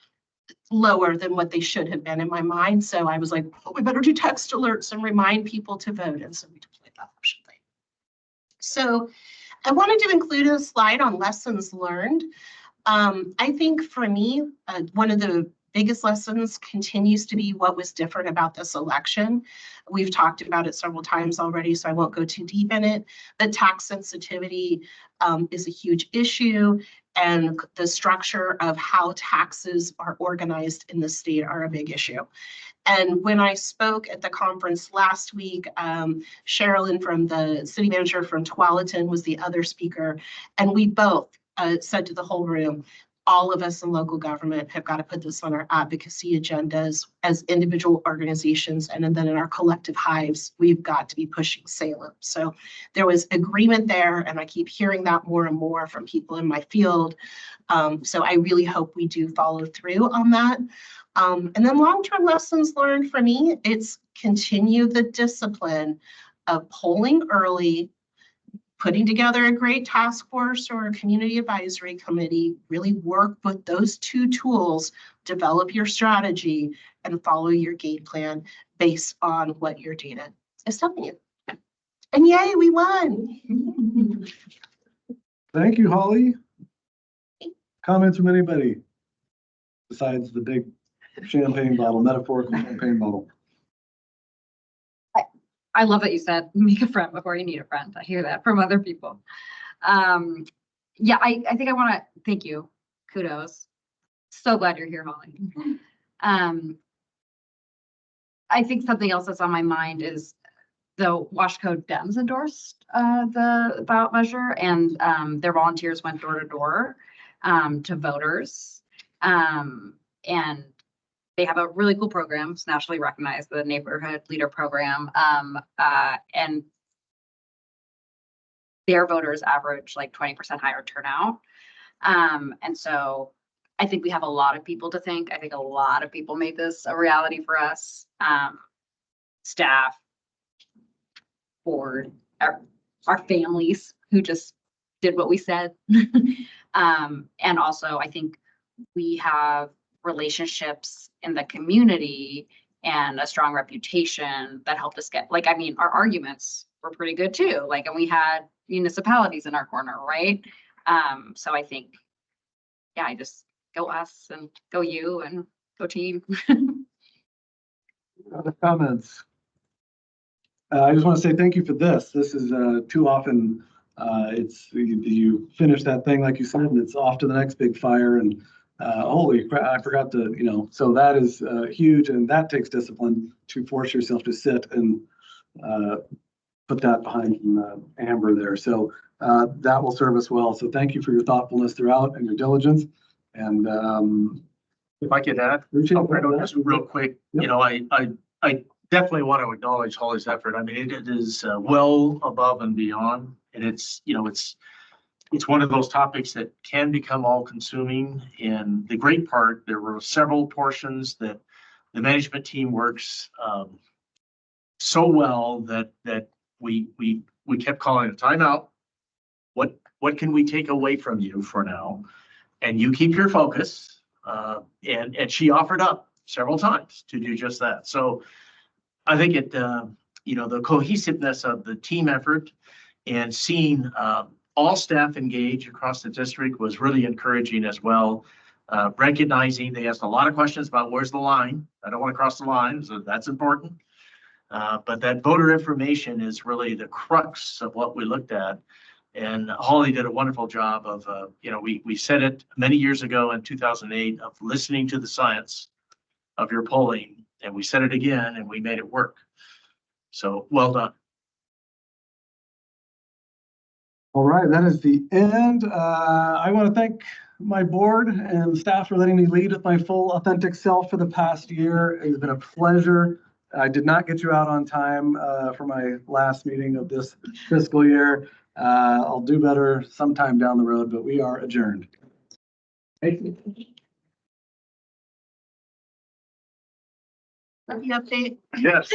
lower than what they should have been in my mind. So I was like, oh, we better do text alerts and remind people to vote. And so we deployed that option later. So I wanted to include a slide on lessons learned. I think for me, one of the biggest lessons continues to be what was different about this election. We've talked about it several times already, so I won't go too deep in it, but tax sensitivity is a huge issue, and the structure of how taxes are organized in the state are a big issue. And when I spoke at the conference last week, Sherilyn from the city manager from Tualatin was the other speaker, and we both said to the whole room, all of us in local government have got to put this on our advocacy agendas as individual organizations, and then in our collective hives, we've got to be pushing Salem. So there was agreement there, and I keep hearing that more and more from people in my field. So I really hope we do follow through on that. And then long-term lessons learned for me, it's continue the discipline of polling early, putting together a great task force or a community advisory committee, really work with those 2 tools, develop your strategy, and follow your game plan based on what your data is telling you. And yay, we won. Thank you, Holly. Comments from anybody besides the big champagne bottle, metaphorical champagne bottle? I love that you said make a friend before you need a friend. I hear that from other people. Yeah, I think I want to thank you. Kudos. So glad you're here, Holly. I think something else that's on my mind is the Washco Dems endorsed the ballot measure, and their volunteers went door to door to voters. And they have a really cool program. It's nationally recognized, the Neighborhood Leader Program. And their voters average like 20% higher turnout. And so I think we have a lot of people to thank. I think a lot of people made this a reality for us. Staff, board, our families who just did what we said. And also I think we have relationships in the community and a strong reputation that helped us get, like, I mean, our arguments were pretty good too. Like, and we had municipalities in our corner, right? So I think, yeah, I just go us and go you and go team. Other comments? I just want to say thank you for this. This is too often, you finish that thing, like you said, and it's off to the next big fire. And holy crap, I forgot to, so that is huge. And that takes discipline to force yourself to sit and put that behind Amber there. So that will serve us well. So thank you for your thoughtfulness throughout and your diligence. And If I could add, just real quick, I definitely want to acknowledge Holly's effort. I mean, it is well above and beyond, and it's one of those topics that can become all consuming. And the great part, there were several portions that the management team works so well that we kept calling a timeout. What can we take away from you for now? And you keep your focus. And she offered up several times to do just that. So I think the cohesiveness of the team effort and seeing all staff engage across the district was really encouraging as well. Recognizing they asked a lot of questions about where's the line. I don't want to cross the line, so that's important. But that voter information is really the crux of what we looked at. And Holly did a wonderful job of, we said it many years ago in 2008 of listening to the science of your polling. And we said it again and we made it work. So well done. All right, that is the end. I want to thank my board and staff for letting me lead with my full authentic self for the past year. It's been a pleasure. I did not get you out on time for my last meeting of this fiscal year. I'll do better sometime down the road, but we are adjourned. Thank you. Let me update. Yes.